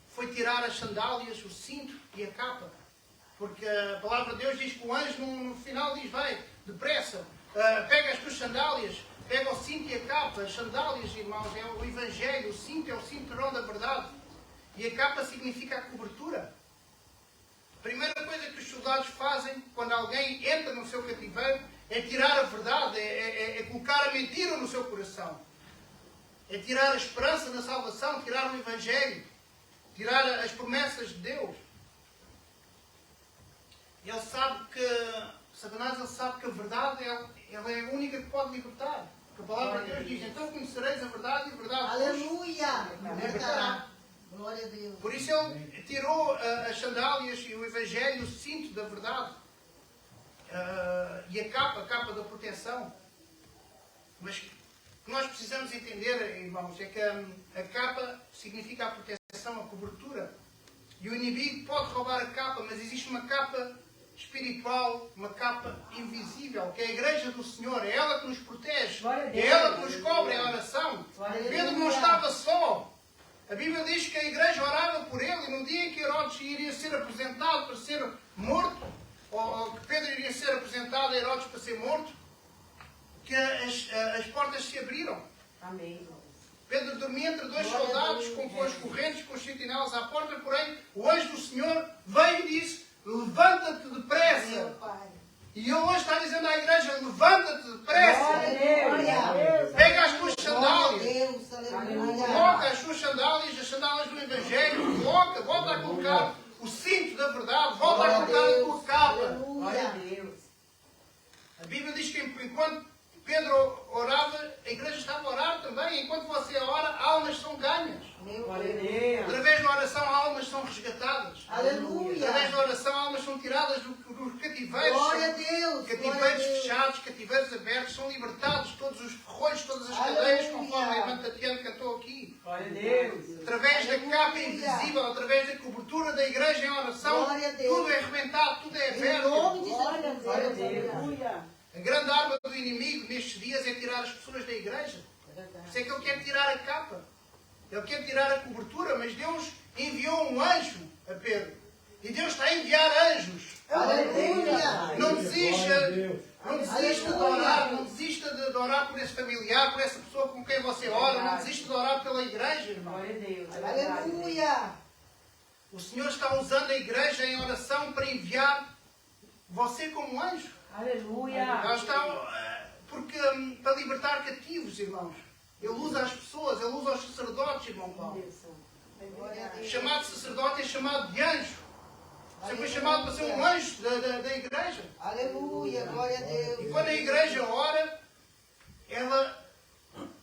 foi tirar as sandálias, o cinto e a capa. Porque a palavra de Deus diz que o anjo no final diz, vai, depressa, pega as tuas sandálias, pega o cinto e a capa. As sandálias, irmãos, é o Evangelho, o cinto é o cinturão da verdade. E a capa significa a cobertura. A primeira coisa que os soldados fazem quando alguém entra no seu cativeiro é tirar a verdade, é colocar a mentira no seu coração. É tirar a esperança na salvação, tirar o Evangelho, tirar as promessas de Deus. Ele sabe que, Satanás, ele sabe que a verdade ela é a única que pode libertar. Porque a palavra de Deus diz, então conhecereis a verdade e a verdade vos Aleluia. libertará. Glória a Deus. Por isso ele tirou as sandálias e o Evangelho, o cinto da verdade. E a capa da proteção. Mas o que nós precisamos entender, irmãos, é que a capa significa a proteção, a cobertura. E o inimigo pode roubar a capa, mas existe uma capa espiritual, uma capa invisível, que é a igreja do Senhor. É ela que nos protege. É ela que nos cobre a oração. Pedro não estava só. A Bíblia diz que a igreja orava por ele e no dia em que Herodes iria ser apresentado para ser morto, ou que Pedro iria ser apresentado a Herodes para ser morto, que as portas se abriram. Amém. Pedro dormia entre 2 soldados com as correntes, com os sentinelas à porta, porém o anjo do Senhor veio e disse, levanta-te depressa. Meu Pai. E ele hoje está dizendo à igreja, levanta-te depressa. Glória a Deus. Pega as tuas Glória a sandálias. Deus. Aleluia. Coloca as suas sandálias, as sandálias do Evangelho. Volta a colocar o cinto da verdade. Volta a colocar a tua capa. Glória a Aleluia. Deus. A Bíblia diz que enquanto Pedro orava, a igreja estava a orar também. Enquanto você ora, almas são ganhas. Meu Glória a Deus. Deus. Através da oração, almas são resgatadas. Aleluia. Através da oração, almas são tiradas dos cativeiros. Glória a Deus. Cativeiros Glória a Deus. fechados, cativeiros abertos, são libertados todos os ferrolhos, todas as cadeias, Aleluia. conforme a irmã Tatiana cantou aqui. Glória a Deus. Através da Aleluia. capa invisível, através da cobertura da igreja em oração, Glória a Deus. tudo é arrebentado, tudo é Em aberto. nome de Glória a Jesus. Deus. Aleluia. Aleluia. A grande arma do inimigo nestes dias é tirar as pessoas da igreja. Por isso é que ele quer tirar a capa. Ele quer tirar a cobertura, mas Deus enviou um anjo a Pedro. E Deus está a enviar anjos. Aleluia. Não desista de orar, não desista de orar por esse familiar, por essa pessoa com quem você ora, não desista de orar pela igreja, irmão. Glória a Deus. É verdade. Aleluia. O Senhor está usando a igreja em oração para enviar você como anjo. Aleluia. Ela está, porque para libertar cativos, irmãos. Ele usa as pessoas, ele usa os sacerdotes, irmão Paulo. Glória a Deus. Chamado de sacerdote é chamado de anjo. Você foi chamado para ser um anjo da igreja. Aleluia. Glória a Deus. E quando a igreja ora,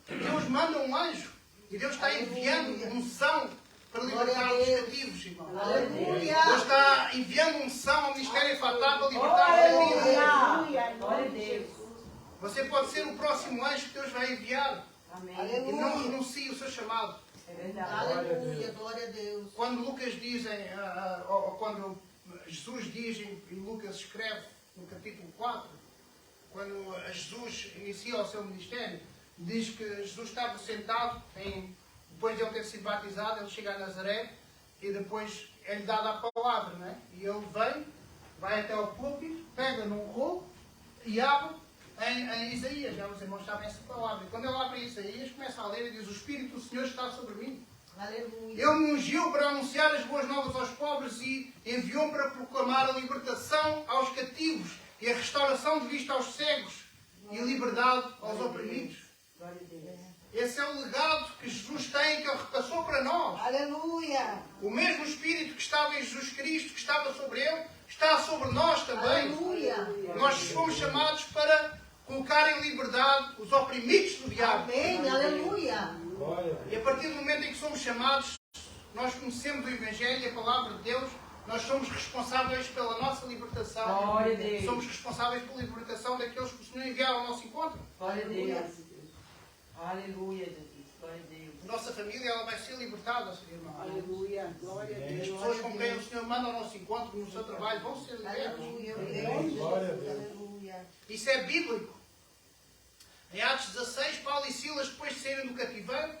Deus manda um anjo. E Deus está enviando unção para libertar os cativos, irmão. Aleluia. Deus está enviando unção ao ministério Fatah para libertar os cativos. Aleluia. Glória a Deus. Você pode ser o próximo anjo que Deus vai enviar. Amém. E não renuncie o seu chamado. É verdade. Aleluia, glória a Deus. Quando Lucas dizem, ou quando Jesus diz, e Lucas escreve no capítulo 4, quando Jesus inicia o seu ministério, diz que Jesus estava sentado, depois de ele ter sido batizado, ele chega a Nazaré e depois é-lhe dada a palavra, não é? E ele vem, vai até ao púlpito, pega num rolo e abre em Isaías. Já os irmãos sabem essa palavra. E quando ele abre em Isaías, começa a ler e diz: o Espírito do Senhor está sobre mim. Aleluia. Ele me ungiu para anunciar as boas novas aos pobres e enviou-me para proclamar a libertação aos cativos e a restauração de vista aos cegos e liberdade aos oprimidos. Glória a Deus. Esse é o legado que Jesus tem, que Ele repassou para nós. Aleluia. O mesmo Espírito que estava em Jesus Cristo, que estava sobre Ele, está sobre nós também. Aleluia. Nós fomos chamados para colocar em liberdade os oprimidos do diabo. Amém. Aleluia. E a partir do momento em que somos chamados, nós conhecemos o Evangelho e a Palavra de Deus, nós somos responsáveis pela nossa libertação. Glória a Deus. Somos responsáveis pela libertação daqueles que o Senhor enviaram ao nosso encontro. Glória a Deus. Aleluia, Jesus. Glória a Deus. A nossa família ela vai ser libertada, Senhor irmão. Aleluia. Glória a As Deus. pessoas com quem o Senhor manda ao nosso encontro no seu trabalho vão ser libertas. Aleluia. Aleluia. Isso é bíblico. Em Atos 16, Paulo e Silas, depois de saírem do cativeiro,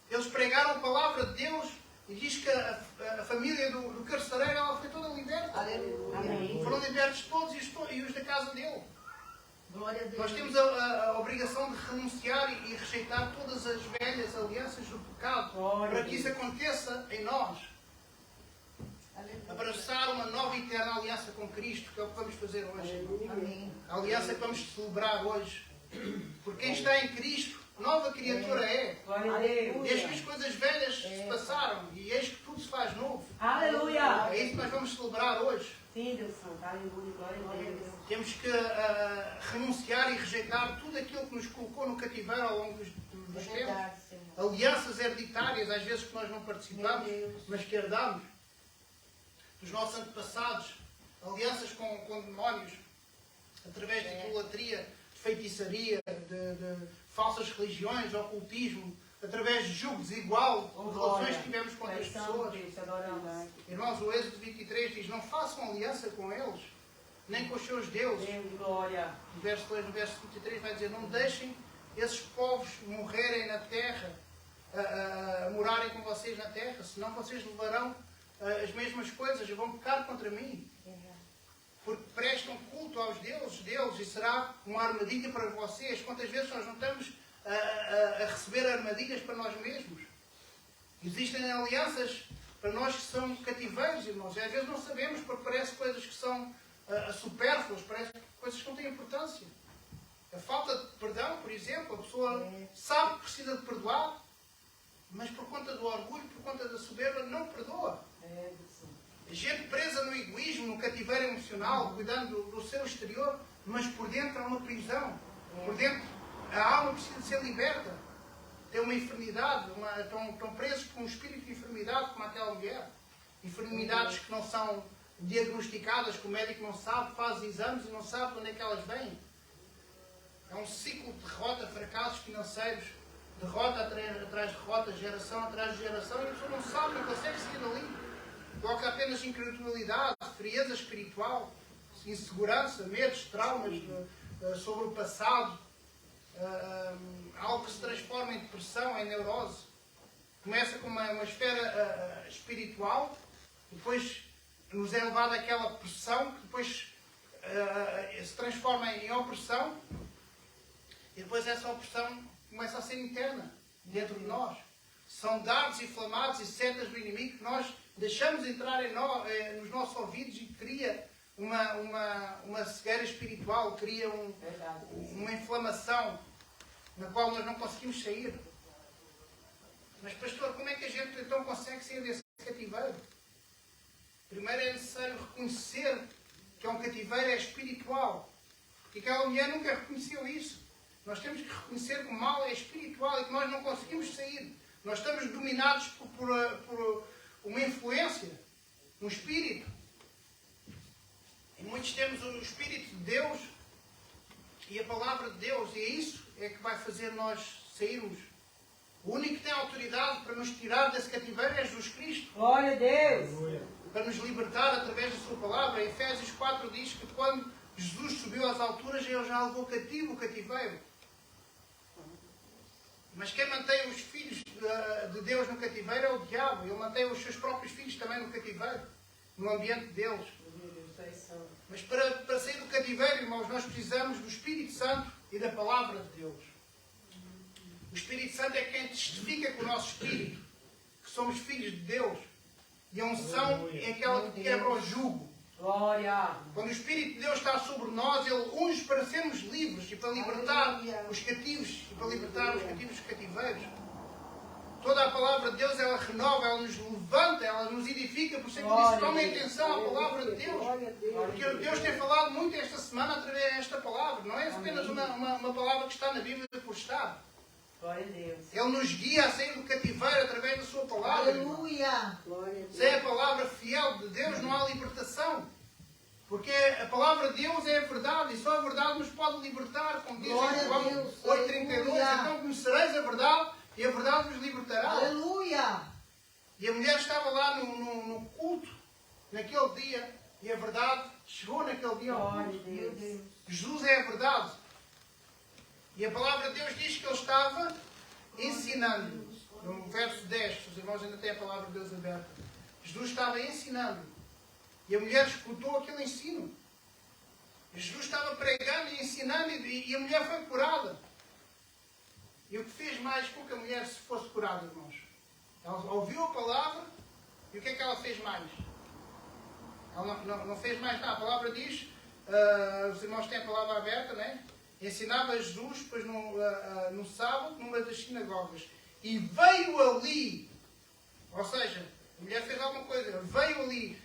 eles pregaram a palavra de Deus e diz que a família do carcereiro ela foi toda liberta. Aleluia. Amém. Foram libertos todos e os da casa dele. Glória a Deus. Nós temos a obrigação de renunciar e rejeitar todas as velhas alianças do pecado Glória para que isso aconteça em nós. Aleluia. Abraçar uma nova e eterna aliança com Cristo, que é o que vamos fazer hoje. Amém. A aliança que vamos celebrar hoje. Porque quem está em Cristo, nova criatura é. Glória a Deus. Eis que as coisas velhas se passaram e eis que tudo se faz novo. Aleluia. É isso que nós vamos celebrar hoje. Sim, Deus Santo. Aleluia. Glória a Deus. Temos que renunciar e rejeitar tudo aquilo que nos colocou no cativeiro ao longo dos tempos. Verdade, Senhor. Alianças hereditárias, às vezes que nós não participamos, Meu Deus. mas que herdamos. Dos nossos antepassados. Alianças com demónios. Através de idolatria, de feitiçaria, de falsas religiões, ocultismo. Através de julgo desigual, de relações que tivemos com outras pessoas. Deus, adoramos. Irmãos, o Êxodo 23 diz: não façam aliança com eles, nem com os seus deuses. Deus, glória. No verso 2, no verso 23 vai dizer: não deixem esses povos morrerem na terra, morarem com vocês na terra, senão vocês levarão as mesmas coisas e vão pecar contra mim. Porque prestam culto aos deuses deles e será uma armadilha para vocês. Quantas vezes nós não estamos a receber armadilhas para nós mesmos? Existem alianças para nós que são cativeiros, irmãos. E às vezes não sabemos, porque parece coisas que são supérfluas, parece coisas que não têm importância. A falta de perdão, por exemplo, a pessoa sabe que precisa de perdoar, mas por conta do orgulho, por conta da soberba, não perdoa. Gente presa no egoísmo, no cativeiro emocional, cuidando do seu exterior, mas por dentro há uma prisão. Por dentro a alma precisa de ser liberta. Tem uma enfermidade, estão presos por um espírito de enfermidade como aquela mulher. Enfermidades que não são diagnosticadas, que o médico não sabe, faz exames e não sabe de onde é que elas vêm. É um ciclo de derrota, fracassos financeiros, derrota atrás de derrota, geração atrás de geração, e a pessoa não sabe, não consegue sair dali. Coloca apenas incredulidade, frieza espiritual, insegurança, medos, traumas sobre o passado, algo que se transforma em depressão, em neurose. Começa com uma esfera espiritual, depois nos é levada àquela pressão, que depois se transforma em opressão, e depois essa opressão começa a ser interna, dentro de nós. São dardos inflamados e setas do inimigo que nós deixamos entrar nos nossos ouvidos e cria uma cegueira espiritual, cria uma inflamação na qual nós não conseguimos sair. Mas, pastor, como é que a gente então consegue sair desse cativeiro? Primeiro é necessário reconhecer que é um cativeiro espiritual. Porque aquela mulher nunca reconheceu isso. Nós temos que reconhecer que o mal é espiritual e que nós não conseguimos sair. Nós estamos dominados por uma influência, um espírito. E muitos temos o Espírito de Deus e a Palavra de Deus. E é isso que vai fazer nós sairmos O único que tem autoridade para nos tirar desse cativeiro é Jesus Cristo. Glória a Deus. Para nos libertar através da sua palavra. Efésios 4 diz que quando Jesus subiu às alturas, ele já levou cativo o cativeiro. Mas quem mantém os filhos de Deus no cativeiro é o diabo. Ele mantém os seus próprios filhos também no cativeiro, no ambiente deles. Mas para sair do cativeiro, irmãos, nós precisamos do Espírito Santo e da palavra de Deus. O Espírito Santo é quem testifica com o nosso espírito que somos filhos de Deus. E a unção é aquela que quebra o jugo. Glória. Quando o Espírito de Deus está sobre nós, Ele unge para sermos livres e para libertar os cativos e para libertar os cativos dos cativeiros. Toda a palavra de Deus, ela renova, ela nos levanta, ela nos edifica. Por isso é que eu disse, tomem atenção à palavra de Deus. Porque Deus tem falado muito esta semana através desta palavra. Não é apenas uma palavra que está na Bíblia por estar. Glória a Deus. Ele nos guia a sair do cativeiro através da sua palavra. Aleluia. Sem a palavra fiel de Deus não há libertação. Porque a palavra de Deus é a verdade e só a verdade nos pode libertar, como diz em João 8,32. Então conhecereis a verdade e a verdade vos libertará. Aleluia. E a mulher estava lá no culto, naquele dia, e a verdade chegou naquele dia ao Glória a culto. Deus. Jesus é a verdade. E a palavra de Deus diz que ele estava ensinando. No verso 10, os irmãos ainda têm a palavra de Deus aberta. Jesus estava ensinando. E a mulher escutou aquele ensino. Jesus estava pregando e ensinando e a mulher foi curada. E o que fez mais com que a mulher se fosse curada, irmãos? Ela ouviu a palavra e o que é que ela fez mais? Ela não fez mais nada. A palavra diz, os irmãos têm a palavra aberta, né? Ensinava Jesus, depois no sábado, numa das sinagogas. E veio ali, ou seja, a mulher fez alguma coisa, veio ali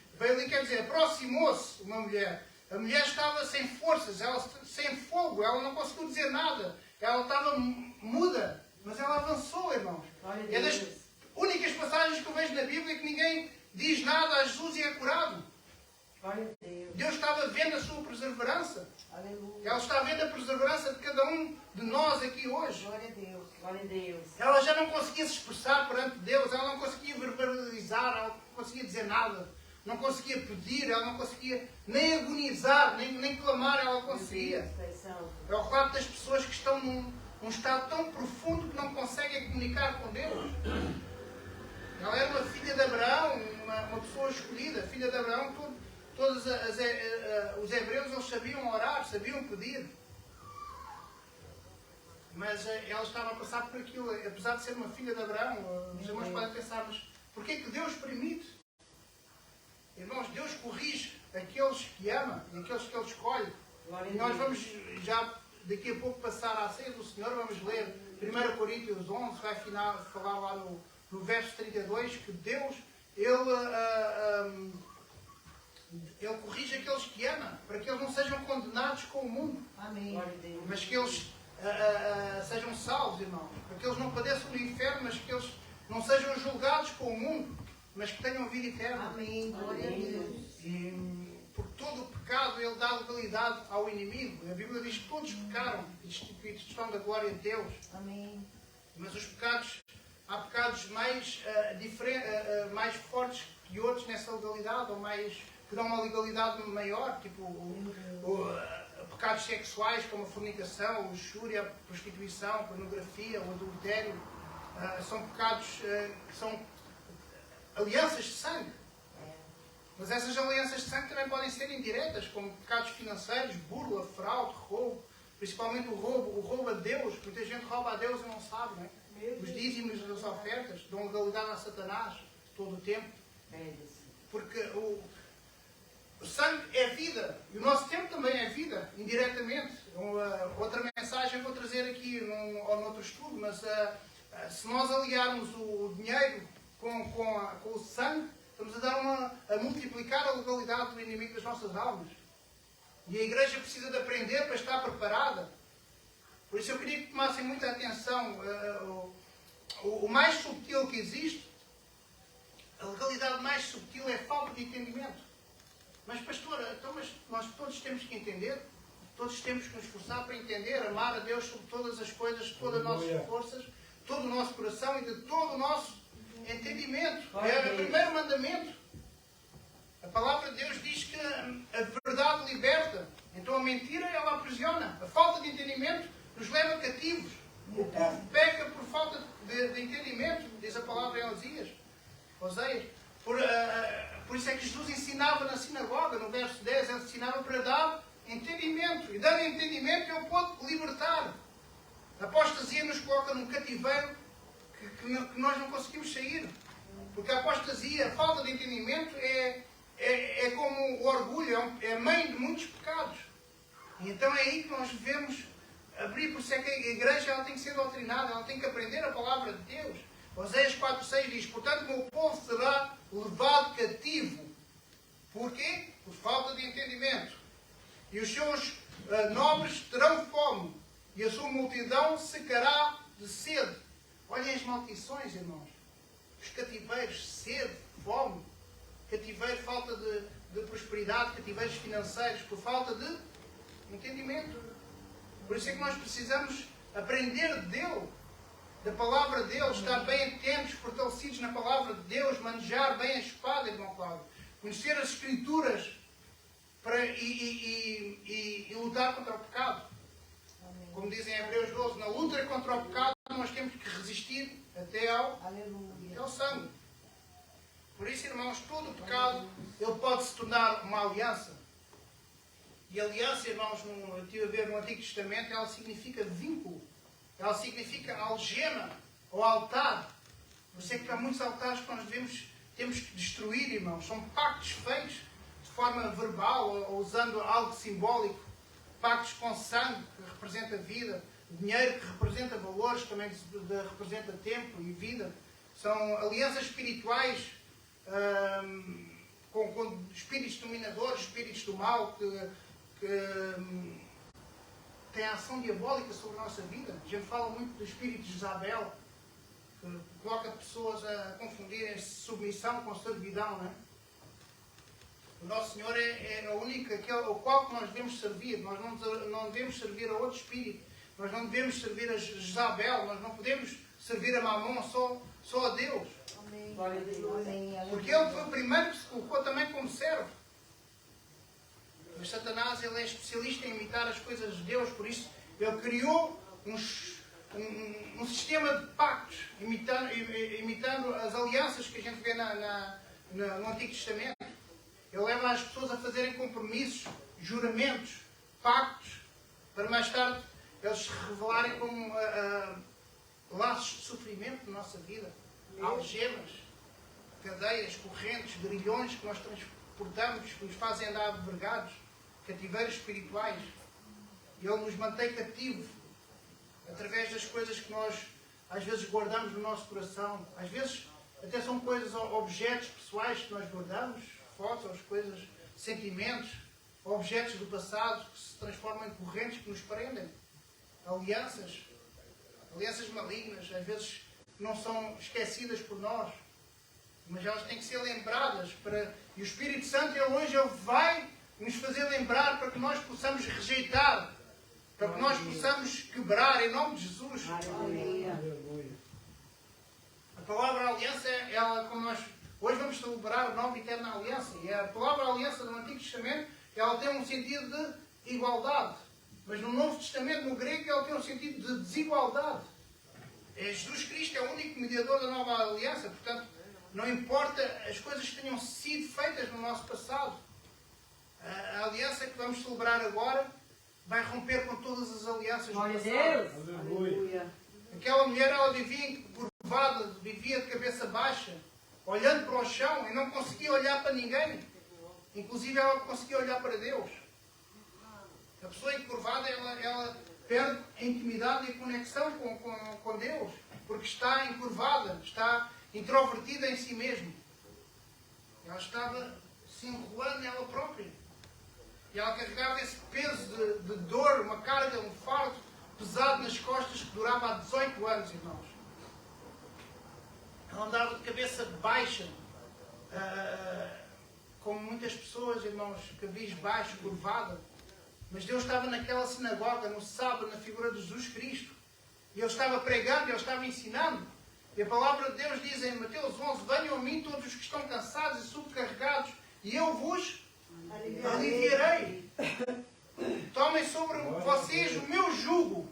quer dizer, aproximou-se uma mulher. A mulher estava sem forças, ela, sem fogo, ela não conseguiu dizer nada. Ela estava muda, mas ela avançou, irmãos. É das únicas passagens que eu vejo na Bíblia que ninguém diz nada a Jesus e é curado. Deus estava vendo a sua perseverança. Aleluia. Ela está vendo a perseverança de cada um de nós aqui hoje. Glória a Deus. Glória a Deus. Ela já não conseguia se expressar perante Deus, ela não conseguia verbalizar, ela não conseguia dizer nada. Não conseguia pedir, ela não conseguia nem agonizar, nem clamar, ela conseguia. É o relato das pessoas que estão num estado tão profundo que não conseguem comunicar com Deus. Ela era uma filha de Abraão, uma pessoa escolhida, filha de Abraão. Todos os hebreus eles sabiam orar, sabiam pedir. Mas ela estava a passar por aquilo, apesar de ser uma filha de Abraão. Os irmãos podem pensar, mas porquê que Deus permite? Irmãos, Deus corrige aqueles que ama e aqueles que Ele escolhe. E nós vamos já daqui a pouco passar à ceia do Senhor, vamos ler 1 Coríntios 11, vai falar lá no verso 32, que Deus, Ele corrige aqueles que ama, para que eles não sejam condenados com o mundo. Amém. Mas que eles sejam salvos, irmãos. Para que eles não padeçam no inferno, mas que eles não sejam julgados com o mundo, mas que tenham vida eterna. Amém. Glória a Deus. E por todo o pecado ele dá legalidade ao inimigo. A Bíblia diz que todos pecaram e destituídos estão da glória de Deus. Amém. Mas os pecados, há pecados mais fortes que outros nessa legalidade, ou que dão uma legalidade maior, tipo pecados sexuais como a fornicação, a luxúria, a prostituição, a pornografia, o adultério. São pecados que são alianças de sangue. Mas essas alianças de sangue também podem ser indiretas, como pecados financeiros, burla, fraude, roubo. Principalmente o roubo a Deus. Muita gente rouba a Deus e não sabe, não é? Os dízimos das ofertas dão legalidade a Satanás todo o tempo. Porque o sangue é vida. E o nosso tempo também é vida, indiretamente. Outra mensagem vou trazer aqui ou noutro estudo, mas se nós aliarmos o dinheiro com o sangue, estamos a multiplicar a legalidade do inimigo das nossas almas. E a igreja precisa de aprender para estar preparada. Por isso eu queria que tomassem muita atenção. O mais subtil que existe, a legalidade mais subtil é a falta de entendimento. Mas pastora, então, nós todos temos que entender, todos temos que nos esforçar para entender, amar a Deus sobre todas as coisas, todas as nossas forças, todo o nosso coração e de todo o nosso entendimento. Glória É a o Deus. primeiro mandamento. A palavra de Deus diz que a verdade liberta. Então a mentira, ela aprisiona. A falta de entendimento nos leva cativos. O povo peca por falta de entendimento, diz a palavra em Oséias. Por isso é que Jesus ensinava na sinagoga, no verso 10, ele ensinava para dar entendimento. E dando entendimento, ele pode libertar. A apostasia nos coloca num cativeiro que nós não conseguimos sair. Porque a apostasia, a falta de entendimento, é como o orgulho, é a mãe de muitos pecados. E então é aí que nós devemos abrir. Por isso é que a igreja ela tem que ser doutrinada, ela tem que aprender a palavra de Deus. Oséias 4,6 diz: portanto, o meu povo será levado cativo. Porquê? Por falta de entendimento. E os seus nobres terão fome, e a sua multidão secará de sede. Olhem as maldições, irmãos. Os cativeiros, sede, fome. Cativeiro, falta de prosperidade, cativeiros financeiros, por falta de entendimento. Por isso é que nós precisamos aprender de Deus, da palavra de Deus, estar bem atentos, fortalecidos na palavra de Deus, manejar bem a espada, irmão Cláudio. Conhecer as Escrituras e lutar contra o pecado. Como dizem em Hebreus 12, na luta contra o pecado nós temos que resistir até ao sangue. Por isso, irmãos, todo o pecado ele pode se tornar uma aliança. E aliança, irmãos, eu estive a ver no Antigo Testamento, ela significa vínculo. Ela significa algema ou altar. Por isso é que há muitos altares que nós temos que destruir, irmãos. São pactos feitos de forma verbal ou usando algo simbólico. Pactos com sangue, que representa vida. Dinheiro, que representa valores, também representa tempo e vida. São alianças espirituais com espíritos dominadores, espíritos do mal, que têm ação diabólica sobre a nossa vida. A gente fala muito do espírito de Jezabel, que coloca pessoas a confundirem submissão com servidão, não é? O nosso Senhor é a única, ao qual nós devemos servir. Nós não devemos servir a outro espírito. Nós não devemos servir a Jezabel. Nós não podemos servir a Mamon, só a Deus. Glória a Deus. Porque ele foi o primeiro que se colocou também como servo. Mas Satanás ele é especialista em imitar as coisas de Deus. Por isso ele criou um sistema de pactos, imitando as alianças que a gente vê no Antigo Testamento. Ele leva as pessoas a fazerem compromissos, juramentos, pactos, para mais tarde eles se revelarem como laços de sofrimento na nossa vida. Algemas, cadeias, correntes, grilhões que nós transportamos, que nos fazem andar vergados, cativeiros espirituais. E Ele nos mantém cativos através das coisas que nós às vezes guardamos no nosso coração. Às vezes até são coisas, objetos pessoais que nós guardamos, fotos, coisas, sentimentos, objetos do passado que se transformam em correntes que nos prendem. Alianças malignas, às vezes não são esquecidas por nós, mas elas têm que ser lembradas. E o Espírito Santo, ele hoje vai nos fazer lembrar para que nós possamos rejeitar, para que nós possamos quebrar em nome de Jesus. A palavra aliança, ela, como nós hoje vamos celebrar a nova e eterna aliança, e a palavra aliança do Antigo Testamento, ela tem um sentido de igualdade, mas no Novo Testamento, no grego, ela tem um sentido de desigualdade. Jesus Cristo é o único mediador da nova aliança, portanto, não importa as coisas que tenham sido feitas no nosso passado. A aliança que vamos celebrar agora vai romper com todas as alianças do passado. Aleluia. Aquela mulher, ela vivia encurvada, vivia de cabeça baixa, olhando para o chão e não conseguia olhar para ninguém. Inclusive, ela conseguia olhar para Deus. A pessoa encurvada, ela perde a intimidade e a conexão com Deus, porque está encurvada, está introvertida em si mesma. Ela estava se enrolando nela própria. E ela carregava esse peso de dor, uma carga, um fardo pesado nas costas que durava há 18 anos, irmãos. Ela andava de cabeça baixa, como muitas pessoas, irmãos, cabisbaixo, curvada. Mas Deus estava naquela sinagoga, no sábado, na figura de Jesus Cristo. E ele estava pregando, ele estava ensinando. E a palavra de Deus diz em Mateus 11, venham a mim todos os que estão cansados e sobrecarregados, e eu vos aliviarei. Tomem sobre vocês o meu jugo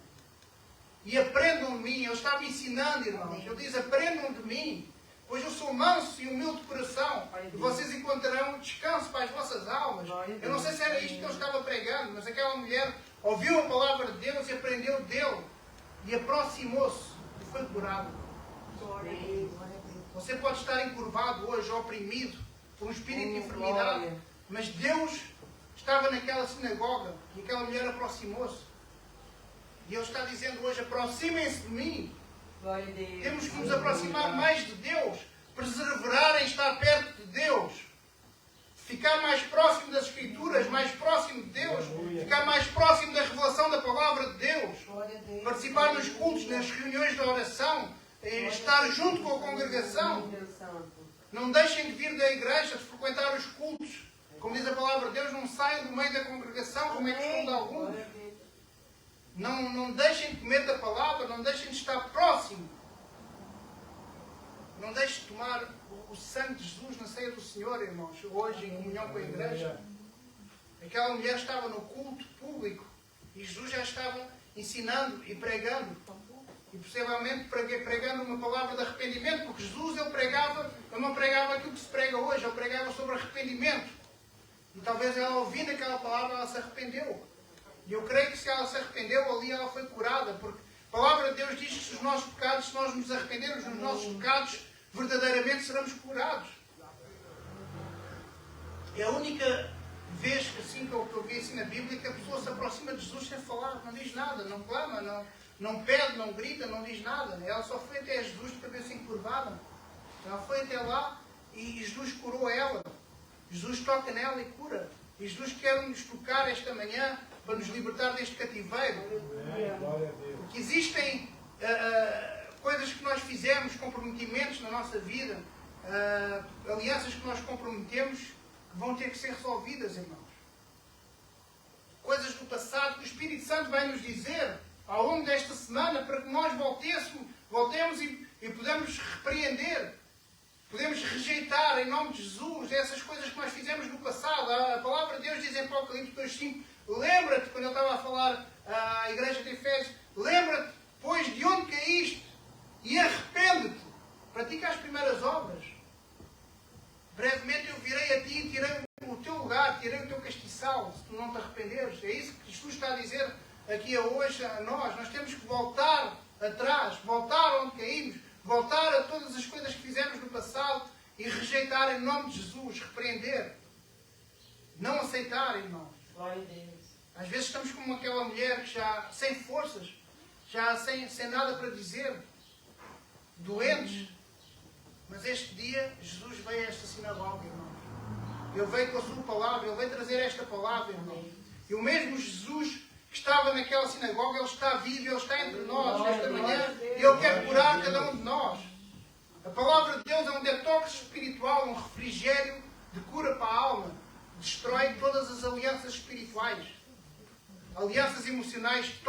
e aprendam de mim. Ele estava ensinando, irmãos. Ele diz, aprendam de mim, pois eu sou manso e humilde de coração, e vocês encontrarão descanso para as vossas almas. Eu não sei se era isto que ele estava pregando, mas aquela mulher ouviu a palavra de Deus e aprendeu dele, e aproximou-se e foi curada. Você pode estar encurvado hoje, oprimido por um espírito de enfermidade, mas Deus estava naquela sinagoga e aquela mulher aproximou-se. E Ele está dizendo hoje, aproximem-se de mim. Temos que nos aproximar mais de Deus, perseverar em estar perto de Deus, ficar mais próximo das Escrituras, mais próximo de Deus, ficar mais próximo da revelação da Palavra de Deus, participar nos cultos, nas reuniões de oração, estar junto com a congregação. Não deixem de vir da igreja, de frequentar os cultos. Como diz a Palavra de Deus, não saiam do meio da congregação, como é costume de alguns. Não deixem de comer da palavra, não deixem de estar próximo. Não deixem de tomar o sangue de Jesus na ceia do Senhor, irmãos, hoje em comunhão com a igreja. Aquela mulher estava no culto público e Jesus já estava ensinando e pregando. E possivelmente pregando uma palavra de arrependimento, porque Jesus ele não pregava aquilo que se prega hoje, ele pregava sobre arrependimento. E talvez ela ouvindo aquela palavra, ela se arrependeu. E eu creio que se ela se arrependeu, ali ela foi curada, porque a palavra de Deus diz que se os nossos pecados, se nós nos arrependermos dos nossos pecados, verdadeiramente seremos curados. É a única vez que, assim, que eu vi assim na Bíblia, que a pessoa se aproxima de Jesus sem falar, não diz nada, não clama, não pede, não grita, não diz nada. Ela só foi até Jesus de cabeça encurvada. Ela foi até lá e Jesus curou ela. Jesus toca nela e cura. E Jesus quer nos tocar esta manhã para nos libertar deste cativeiro. Porque existem coisas que nós fizemos, comprometimentos na nossa vida, alianças que nós comprometemos, que vão ter que ser resolvidas, irmãos. Coisas do passado que o Espírito Santo vai nos dizer ao longo desta semana para que nós voltemos e podemos repreender. Podemos rejeitar em nome de Jesus essas coisas que nós fizemos no passado. A palavra de Deus diz em Apocalipse 2:5, lembra-te, quando ele estava a falar à igreja de Efésios, lembra-te, pois, de onde caíste e arrepende-te. Pratica as primeiras obras. Brevemente eu virei a ti e tirei o teu lugar, tirei o teu castiçal, se tu não te arrependeres. É isso que Jesus está a dizer aqui hoje a nós. Nós temos que voltar atrás, voltar onde caímos, voltar a todas as coisas que fizemos no passado e rejeitar em nome de Jesus, repreender. Não aceitar, irmãos. Às vezes estamos como aquela mulher que já sem forças, já sem nada para dizer, doentes. Mas este dia Jesus veio a esta sinagoga, irmãos. Ele veio com a sua palavra, ele veio trazer esta palavra, irmãos. E o mesmo Jesus que estava naquela sinagoga, ele está vivo, ele está entre nós nesta manhã e ele quer curar cada um de nós. A palavra de Deus é um detox espiritual, um refrigério de cura para a alma. Destrói todas as alianças espirituais, alianças emocionais.